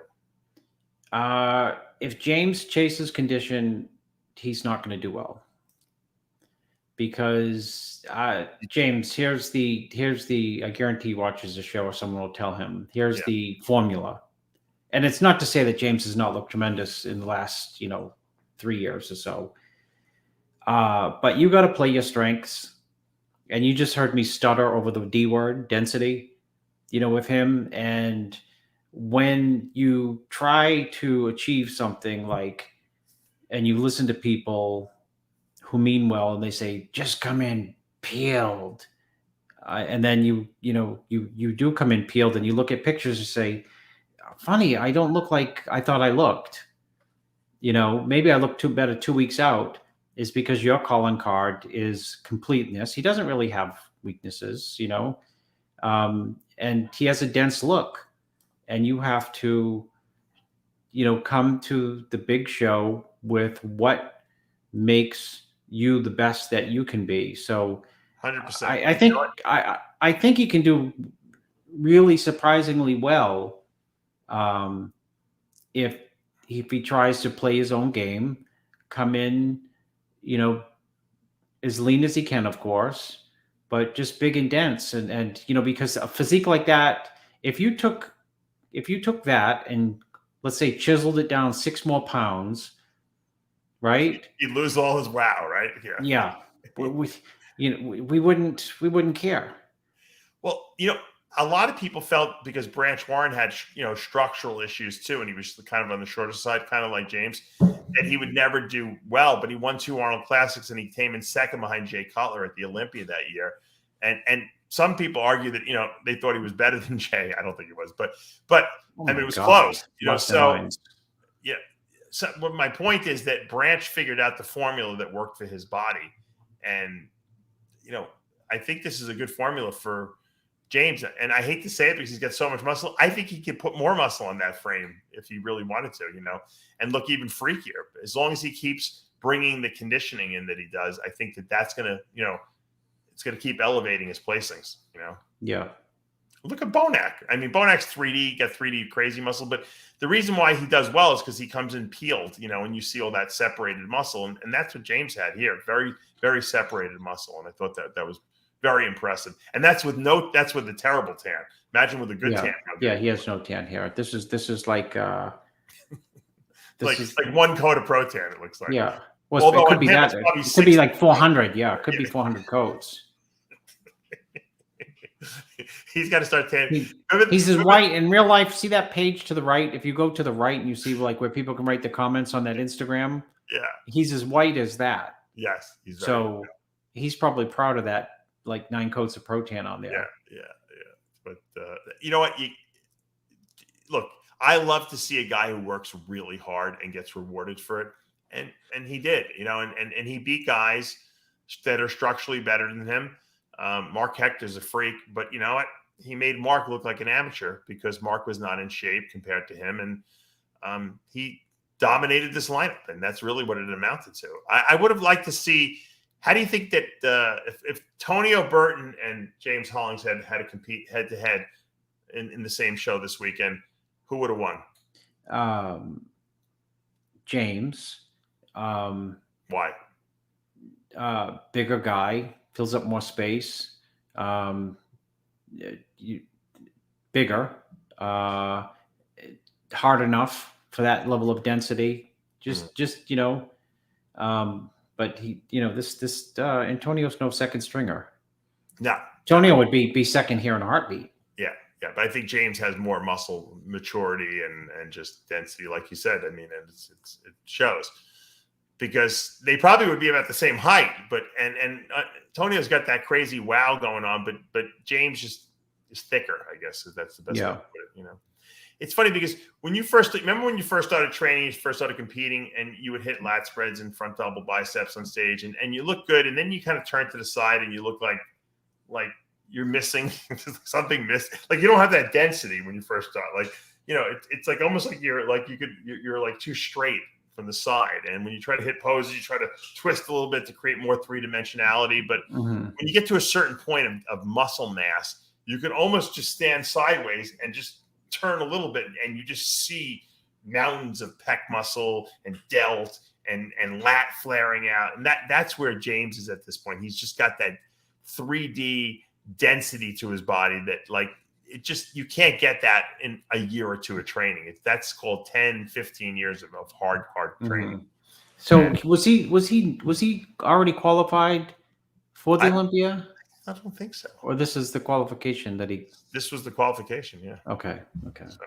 If James chases condition, he's not going to do well. Because James, here's the I guarantee he watches the show or someone will tell him. Here's the formula. And it's not to say that James has not looked tremendous in the last, 3 years or so. But you got to play your strengths. And you just heard me stutter over the D word, density, with him. And when you try to achieve something and you listen to people who mean well and they say, just come in peeled. And then you do come in peeled and you look at pictures and say, funny, I don't look like I thought I looked. Maybe I look better 2 weeks out is because your calling card is completeness. He doesn't really have weaknesses, and he has a dense look. And you have to, come to the big show with what makes you the best that you can be. So 100%. I think he can do really surprisingly well if he tries to play his own game, come in, as lean as he can, of course, but just big and dense. And because a physique like that, if you took that and let's say chiseled it down 6 more pounds, right? He'd lose all his wow, right? Yeah. We wouldn't care. Well, a lot of people felt because Branch Warren had, structural issues too, and he was kind of on the shorter side, kind of like James, that he would never do well. But he won 2 Arnold Classics, and he came in second behind Jay Cutler at the Olympia that year. And some people argue that they thought he was better than Jay. I don't think he was, but it was close. So yeah. So my point is that Branch figured out the formula that worked for his body, and I think this is a good formula for James. And I hate to say it because he's got so much muscle. I think he could put more muscle on that frame if he really wanted to, and look even freakier. As long as he keeps bringing the conditioning in that he does, I think that's going to, it's going to keep elevating his placings, Yeah. Look at Bonac. I mean, Bonac's 3D, got 3D crazy muscle, but the reason why he does well is because he comes in peeled, and you see all that separated muscle. And that's what James had here. Very, very separated muscle. And I thought that was very impressive. And that's with the terrible tan. Imagine with a good tan. Yeah, he has no tan here. This is like like one coat of pro tan, it looks like. Yeah. Well, it could be that. It could be like 400. Yeah, it could be 400 coats. He's got to start tanning. He's as white in real life. See that page to the right? If you go to the right and you see like where people can write the comments on that Instagram, he's as white as that. Yes, he's probably proud of that. Like 9 coats of pro tan on there. Yeah. But you know what? Look, I love to see a guy who works really hard and gets rewarded for it, and he did. And he beat guys that are structurally better than him. Mark Hector's a freak, but you know what? He made Mark look like an amateur because Mark was not in shape compared to him. And he dominated this lineup. And that's really what it amounted to. I would have liked to see, how do you think that if Tonio Burton and James Hollingshead had to compete head to head in the same show this weekend, who would have won? James. Why? Bigger guy. Fills up more space, bigger, hard enough for that level of density. But he, this Antonio's no second stringer. No, Antonio would be second here in a heartbeat. Yeah. But I think James has more muscle maturity and just density, like you said. I mean, it shows. Because they probably would be about the same height, but Antonio's got that crazy wow going on, but James just is thicker, I guess. That's the best way to put it. It's funny because when you first started training, you first started competing, and you would hit lat spreads and front double biceps on stage, and you look good, and then you kind of turn to the side and you look like you're missing something. Like you don't have that density when you first start. Like it's like almost like you're like too straight from the side, and when you try to hit poses, you try to twist a little bit to create more 3-dimensionality. But when you get to a certain point of muscle mass, you can almost just stand sideways and just turn a little bit, and you just see mountains of pec muscle and delt and lat flaring out. And that's where James is at this point. He's just got that 3D density to his body that you can't get that in a year or two of training. That's called 10, 15 years of hard training. So was he already qualified for the Olympia? I don't think so. Or this is the qualification that he... This was the qualification, yeah. Okay. So,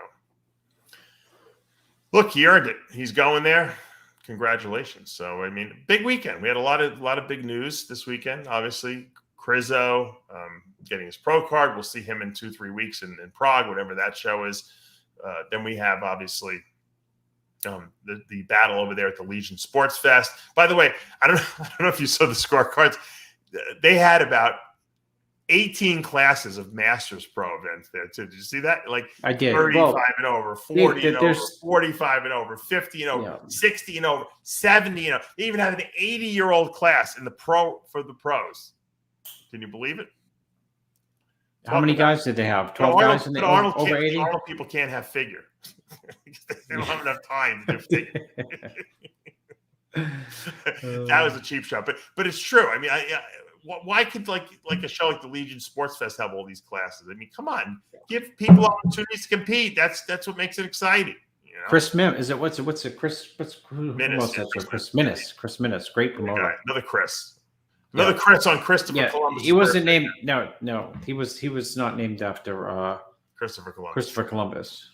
look, he earned it. He's going there. Congratulations. So, I mean, big weekend. We had a lot of big news this weekend. Obviously, Crizzo getting his pro card. We'll see him in 2-3 weeks in Prague, whatever that show is. Then we have, obviously, the battle over there at the Legion Sportfest. By the way, I don't know if you saw the scorecards. They had about 18 classes of Masters Pro events there too. Did you see that? Like I did. 35 and over, 40 and over, 45 and over, 50 and over, 60 and over, 70 and over. They even had an 80-year-old class in the pro for the pros. Can you believe it? How many guys did they have? 12 guys in the over 80? Arnold people can't have figure. They don't have enough time to do figure. That was a cheap shot, but it's true. I mean, why could like a show like the Legion Sportsfest have all these classes? I mean, come on, give people opportunities to compete. That's what makes it exciting. You know? Chris Mim, is it what's Chris? Who Minnis, Chris Minnis. Chris Minnis, great promoter. Another Chris. Another Chris on Christopher Columbus. He wasn't named. No, he was not named after Christopher Columbus. Christopher Columbus.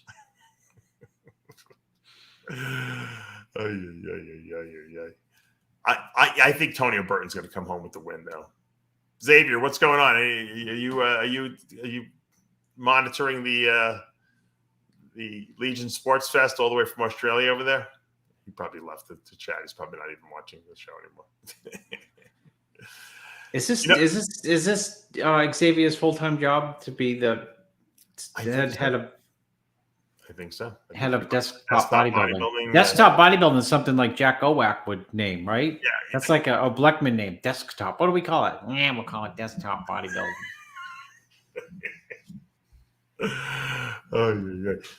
I think Tony Burton's going to come home with the win, though. Xavier, what's going on? Are you monitoring the Legion Sports Fest all the way from Australia over there? He probably left to chat. He's probably not even watching the show anymore. Is this Xavier's full-time job to be the head of? I think so. Head of desktop bodybuilding. Desktop bodybuilding is something like Jack Owak would name, right? Yeah. That's like a Bleckman name. Desktop. What do we call it? Yeah, we'll call it desktop bodybuilding.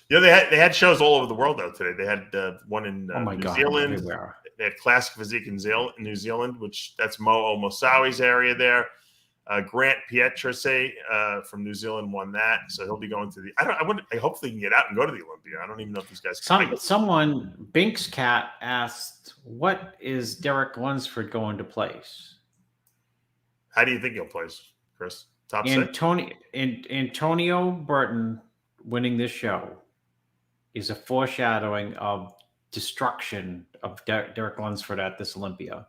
They had shows all over the world though today. They had one in New Zealand. Everywhere. They had Classic Physique in New Zealand, which that's Mo Omosawi's area there. Grant Pietrese from New Zealand won that, so he'll be going to the. I hopefully he can get out and go to the Olympia. I don't even know if these guys. Someone Binks Cat asked, "What is Derek Lunsford going to place?" How do you think he'll place, Chris? Top six. Antonio Burton winning this show is a foreshadowing of destruction of Derek Lunsford at this Olympia.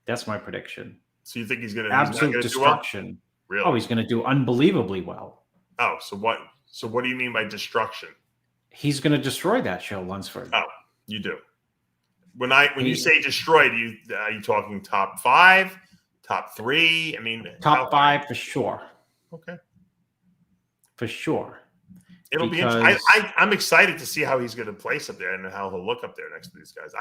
That's my prediction. So you think he's going to absolute destruction? Well? Really? Oh, he's going to do unbelievably well. Oh, so what? So what do you mean by destruction? He's going to destroy that show, Lunsford. Oh, you do. When you say destroyed, are you talking top 5, top 3? I mean, top 5 for sure. Okay, for sure. It'll be interesting. I'm excited to see how he's going to place up there and how he'll look up there next to these guys.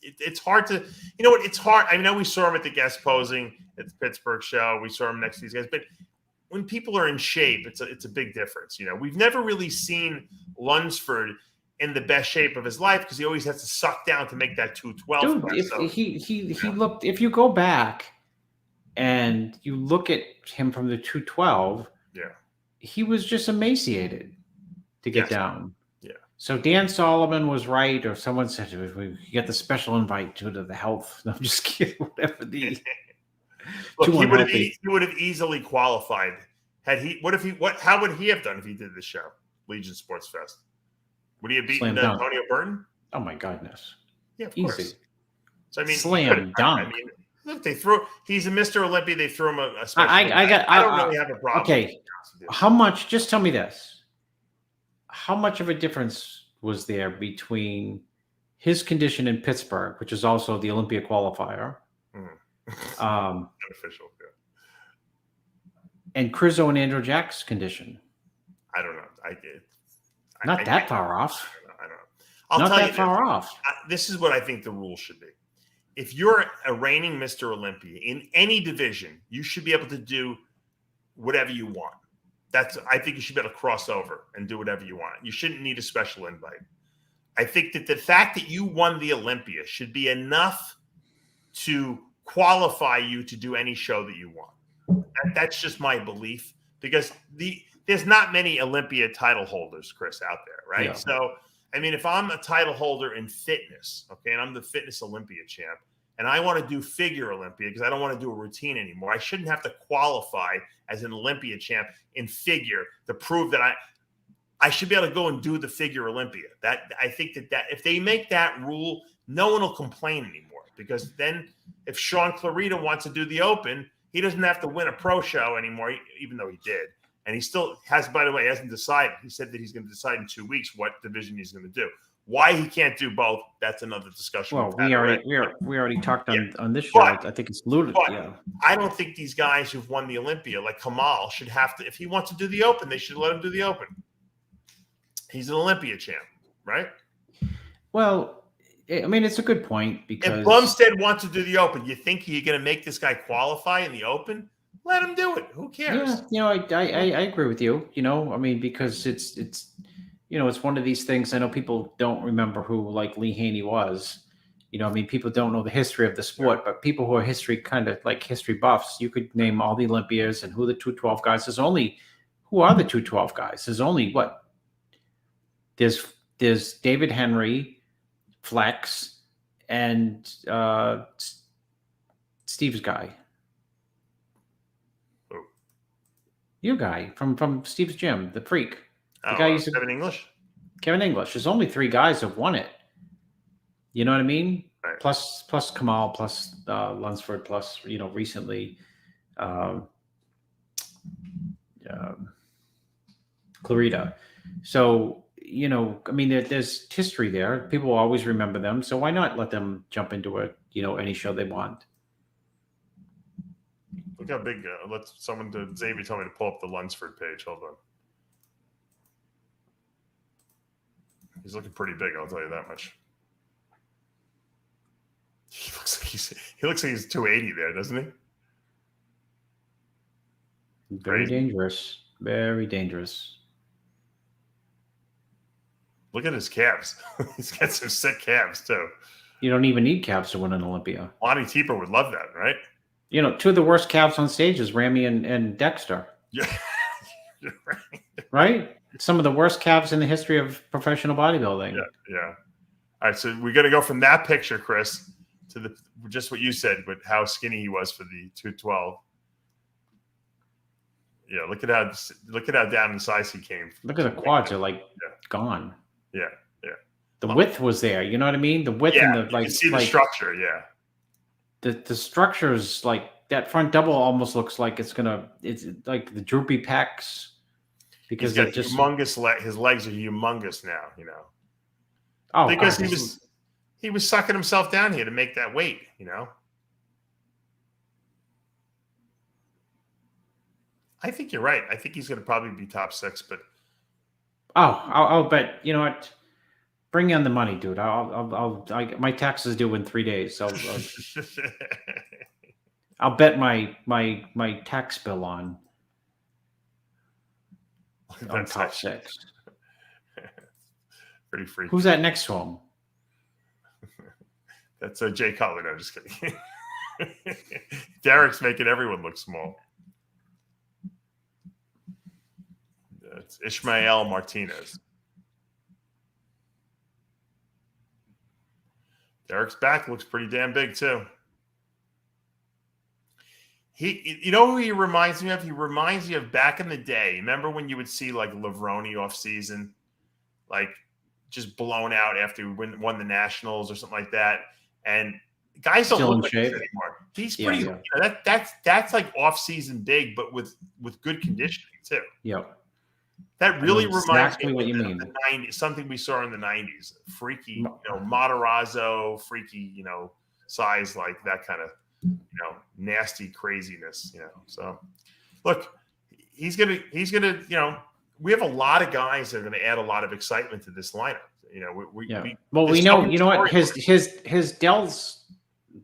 It's hard to, you know what? It's hard. I know we saw him at the guest posing at the Pittsburgh show. We saw him next to these guys, but when people are in shape, it's a big difference. You know, we've never really seen Lunsford in the best shape of his life because he always has to suck down to make that 212. Dude, he looked. If you go back and you look at him from the 212, he was just emaciated to get down. So Dan Solomon was right, or someone said we get the special invite due to the health. No, I'm just kidding. Whatever the look, he would have easily qualified had he. How would he have done if he did the show, Legion Sports Fest? Would he have beaten Antonio Burton? Oh my goodness! Yeah, of easy. Course. So I mean, slam dunk. I mean, look, he's a Mr. Olympia. They threw him a special. I don't really have a problem. Okay, how much? Just tell me this. How much of a difference was there between his condition in Pittsburgh, which is also the Olympia qualifier, unofficial, and Crizzo and Andrew Jack's condition? I don't know. Not that far off. I don't know. I'll tell you far off. This is what I think the rule should be. If you're a reigning Mr. Olympia in any division, you should be able to do whatever you want. I think you should be able to cross over and do whatever you want. You shouldn't need a special invite. I think that the fact that you won the Olympia should be enough to qualify you to do any show that you want. That's just my belief because there's not many Olympia title holders, Chris, out there, right? Yeah. So, I mean, if I'm a title holder in fitness, okay, and I'm the fitness Olympia champ, and I want to do figure Olympia because I don't want to do a routine anymore, I shouldn't have to qualify as an Olympia champ in figure to prove that I should be able to go and do the figure Olympia. That I think that if they make that rule, no one will complain anymore because then if Sean Clarita wants to do the Open, he doesn't have to win a pro show anymore, even though he did. And he still has, by the way, hasn't decided. He said that he's going to decide in 2 weeks what division he's going to do. Why he can't do both, that's another discussion. Well, we already talked on this show. I think it's looted. Yeah. I don't think these guys who've won the Olympia, like Kamal, should have to. If he wants to do the Open, they should let him do the Open. He's an Olympia champ, right? Well, I mean, it's a good point because if Blumstead wants to do the Open, you think you're going to make this guy qualify in the Open? Let him do it. Who cares? Yeah, I agree with you. I mean, because it's one of these things. I know people don't remember who like Lee Haney was, You know, I mean, people don't know the history of the sport, but people who are history buffs, you could name all the Olympias and who the 212 guys. Who are the 212 guys? There's only what? There's David Henry, Flex, and Steve's guy. Oh. Your guy from Steve's gym, the freak. The Oh, guy used to, Kevin English. Kevin English. There's only 3 guys who've won it. You know what I mean? Right. Plus Kamal, plus Lunsford, plus recently, Clarita. So I mean, there's history there. People will always remember them. So why not let them jump into any show they want? Look how big. Xavier tell me to pull up the Lunsford page. Hold on. He's looking pretty big. I'll tell you that much. He looks like he's 280 there, doesn't he? Very dangerous. Very dangerous. Look at his calves. He's got some sick calves too. You don't even need calves to win an Olympia. Lonnie Tieper would love that, right? 2 of the worst calves on stage is Ramy and Dexter. Yeah. You're right. Right? Some of the worst calves in the history of professional bodybuilding. Yeah. All right, so we're going to go from that picture, Chris, to just what you said, but how skinny he was for the 212. Yeah, look at how down in size he came. Look at the quads are gone. Yeah. The width was there. You know what I mean? The width and the you can see the structure. Yeah. The structure is like that front double almost looks like it's like the droopy pecs because he's got humongous his legs are humongous now. Oh, because he was sucking himself down here to make that weight. I think you're right. I think he's going to probably be top 6, but I'll bet. You know what? Bring in the money, dude. My taxes due in 3 days. So I'll bet my tax bill on top 6. Pretty freaky. Who's that next to him? That's Jay Cutler. No, just kidding. Derek's making everyone look small. It's Ishmael Martinez. Derek's back looks pretty damn big too. Who he reminds me of? He reminds me of back in the day. Remember when you would see like Lavroni off season, like just blown out after he won the Nationals or something like that, and guys don't look like this anymore. He's pretty. Yeah. That's like off season big, but with good conditioning too. Yep. That really reminds me what you mean. The 90s, something we saw in the 90s. Freaky, Matarazzo, freaky, size like that kind of, nasty craziness, So, look, he's gonna, we have a lot of guys that are gonna add a lot of excitement to this lineup. We know, what his delts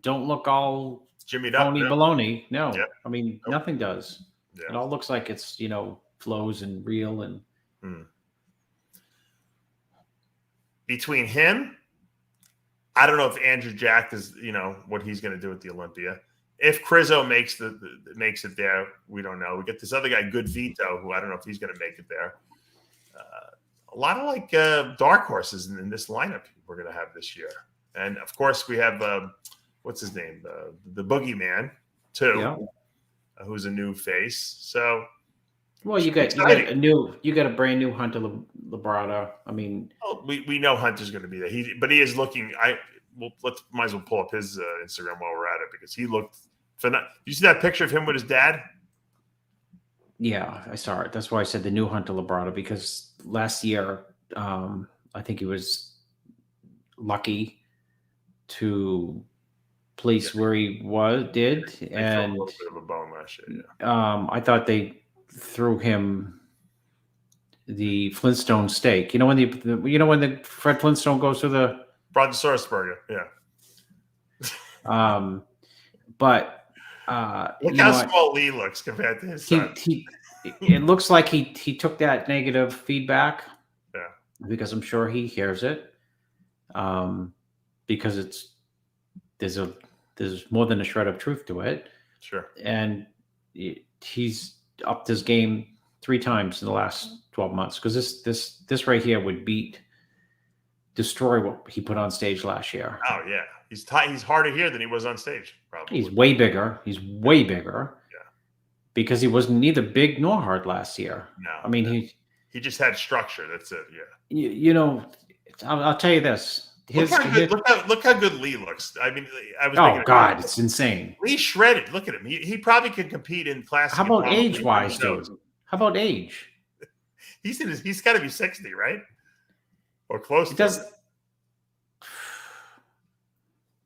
don't look all jimmied up, baloney. No, yeah. I mean nothing does. Yeah. It all looks like it's flows and real and between him, I don't know if Andrew Jack is what he's going to do at the Olympia. If Crizzo makes it there, we don't know. We get this other guy, Good Vito, who I don't know if he's going to make it there. A lot of dark horses in this lineup we're going to have this year, and of course we have what's his name, the Boogeyman too, who's a new face. So. Well, you got a brand new Hunter Labrada. I mean, we know Hunter's going to be there. But he is looking. Might as well pull up his Instagram while we're at it because he looked. You see that picture of him with his dad? Yeah, I saw it. That's why I said the new Hunter Labrada because last year, I think he was lucky to place where he did, and a little bit of a bone last year. Yeah. I thought they threw him the Flintstone steak. When the Fred Flintstone goes to the Brontosaurus burger, yeah. But look how small Lee looks compared to his son. It looks like he took that negative feedback. Yeah. Because I'm sure he hears it. Because it's there's more than a shred of truth to it. Sure. And he's upped his game 3 times in the last 12 months, because this right here would destroy what he put on stage last year. Oh yeah, he's harder here than he was on stage. Probably. He's way bigger. Yeah. Because he wasn't neither big nor hard last year. No. I mean, he just had structure. That's it. Yeah. You know, I'll tell you this. Look how good Lee looks. I mean, I was. Oh God, it's insane. Lee shredded. Look at him. He probably could compete in classic. How about age-wise, dude? How about age? He's got to be 60, right? Or close.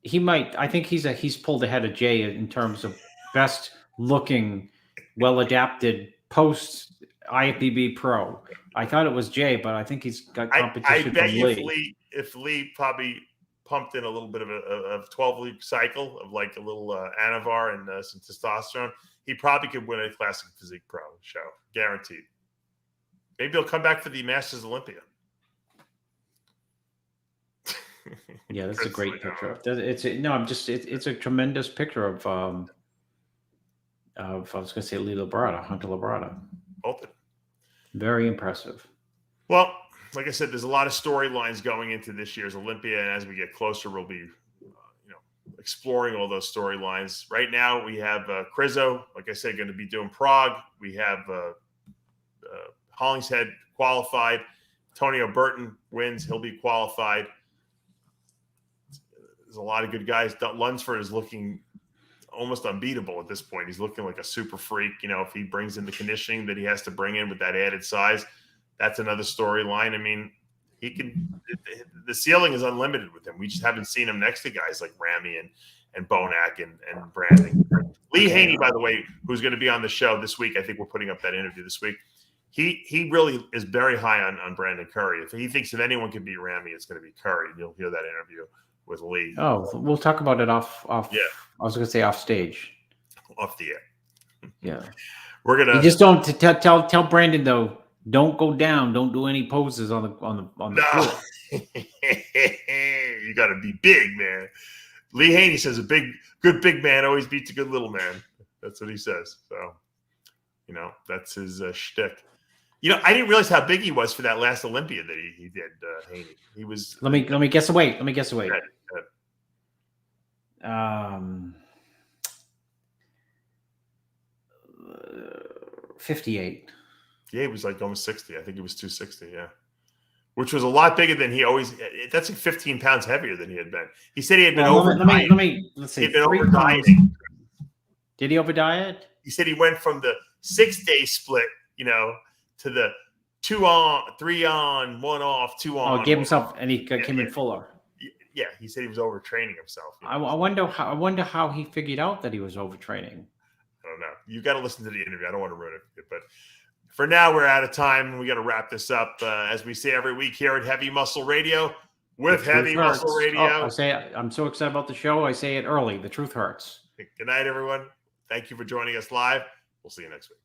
He might. I think he's pulled ahead of Jay in terms of best looking, well adapted post IFBB pro. I thought it was Jay, but I think he's got competition. I bet from Lee. If Lee probably pumped in a little bit of a 12-week cycle of like a little Anavar and some testosterone, he probably could win a classic physique pro show, guaranteed. Maybe he'll come back for the Masters Olympia. Yeah, that's a great picture. It's a tremendous picture of I was going to say Lee Labrada, Hunter Labrada. Both. Very impressive. Well, like I said, there's a lot of storylines going into this year's Olympia, and as we get closer, we'll be, exploring all those storylines. Right now, we have Crizzo, like I said, going to be doing Prague. We have Hollingshead qualified. Antonio Burton wins; he'll be qualified. There's a lot of good guys. Lunsford is looking almost unbeatable at this point. He's looking like a super freak. If he brings in the conditioning that he has to bring in with that added size, that's another storyline. I mean, he can. The ceiling is unlimited with him. We just haven't seen him next to guys like Ramy and Bonac and Brandon. Lee Haney, by the way, who's going to be on the show this week. I think we're putting up that interview this week. He really is very high on Brandon Curry. If he thinks if anyone can beat Ramy, it's going to be Curry. You'll hear that interview with Lee. Oh, we'll talk about it off. Yeah, I was going to say off stage, off the air. Yeah, we're gonna. You just don't tell Brandon though. Don't go down. Don't do any poses on the floor. You got to be big, man. Lee Haney says good big man always beats a good little man. That's what he says. So, that's his shtick. I didn't realize how big he was for that last Olympia that he did. Haney. He was. Let me guess away. Let me guess away. 58. Yeah, he was like almost 60. I think he was 260. Yeah, which was a lot bigger than he always. That's like 15 pounds heavier than he had been. He said he had been over. Let's see. He'd been over dieting. Did he over diet? He said he went from the 6-day split, to the 2 on, 3 on, 1 off, 2 on. Oh, gave himself, and he came in fuller. Yeah, he said he was overtraining himself. I wonder how he figured out that he was overtraining. I don't know. You got to listen to the interview. I don't want to ruin it, but for now we're out of time. We got to wrap this up, as we say every week here at Heavy Muscle Radio with Heavy Muscle Radio. I'm so excited about the show. I say it early. The truth hurts. Good night, everyone. Thank you for joining us live. We'll see you next week.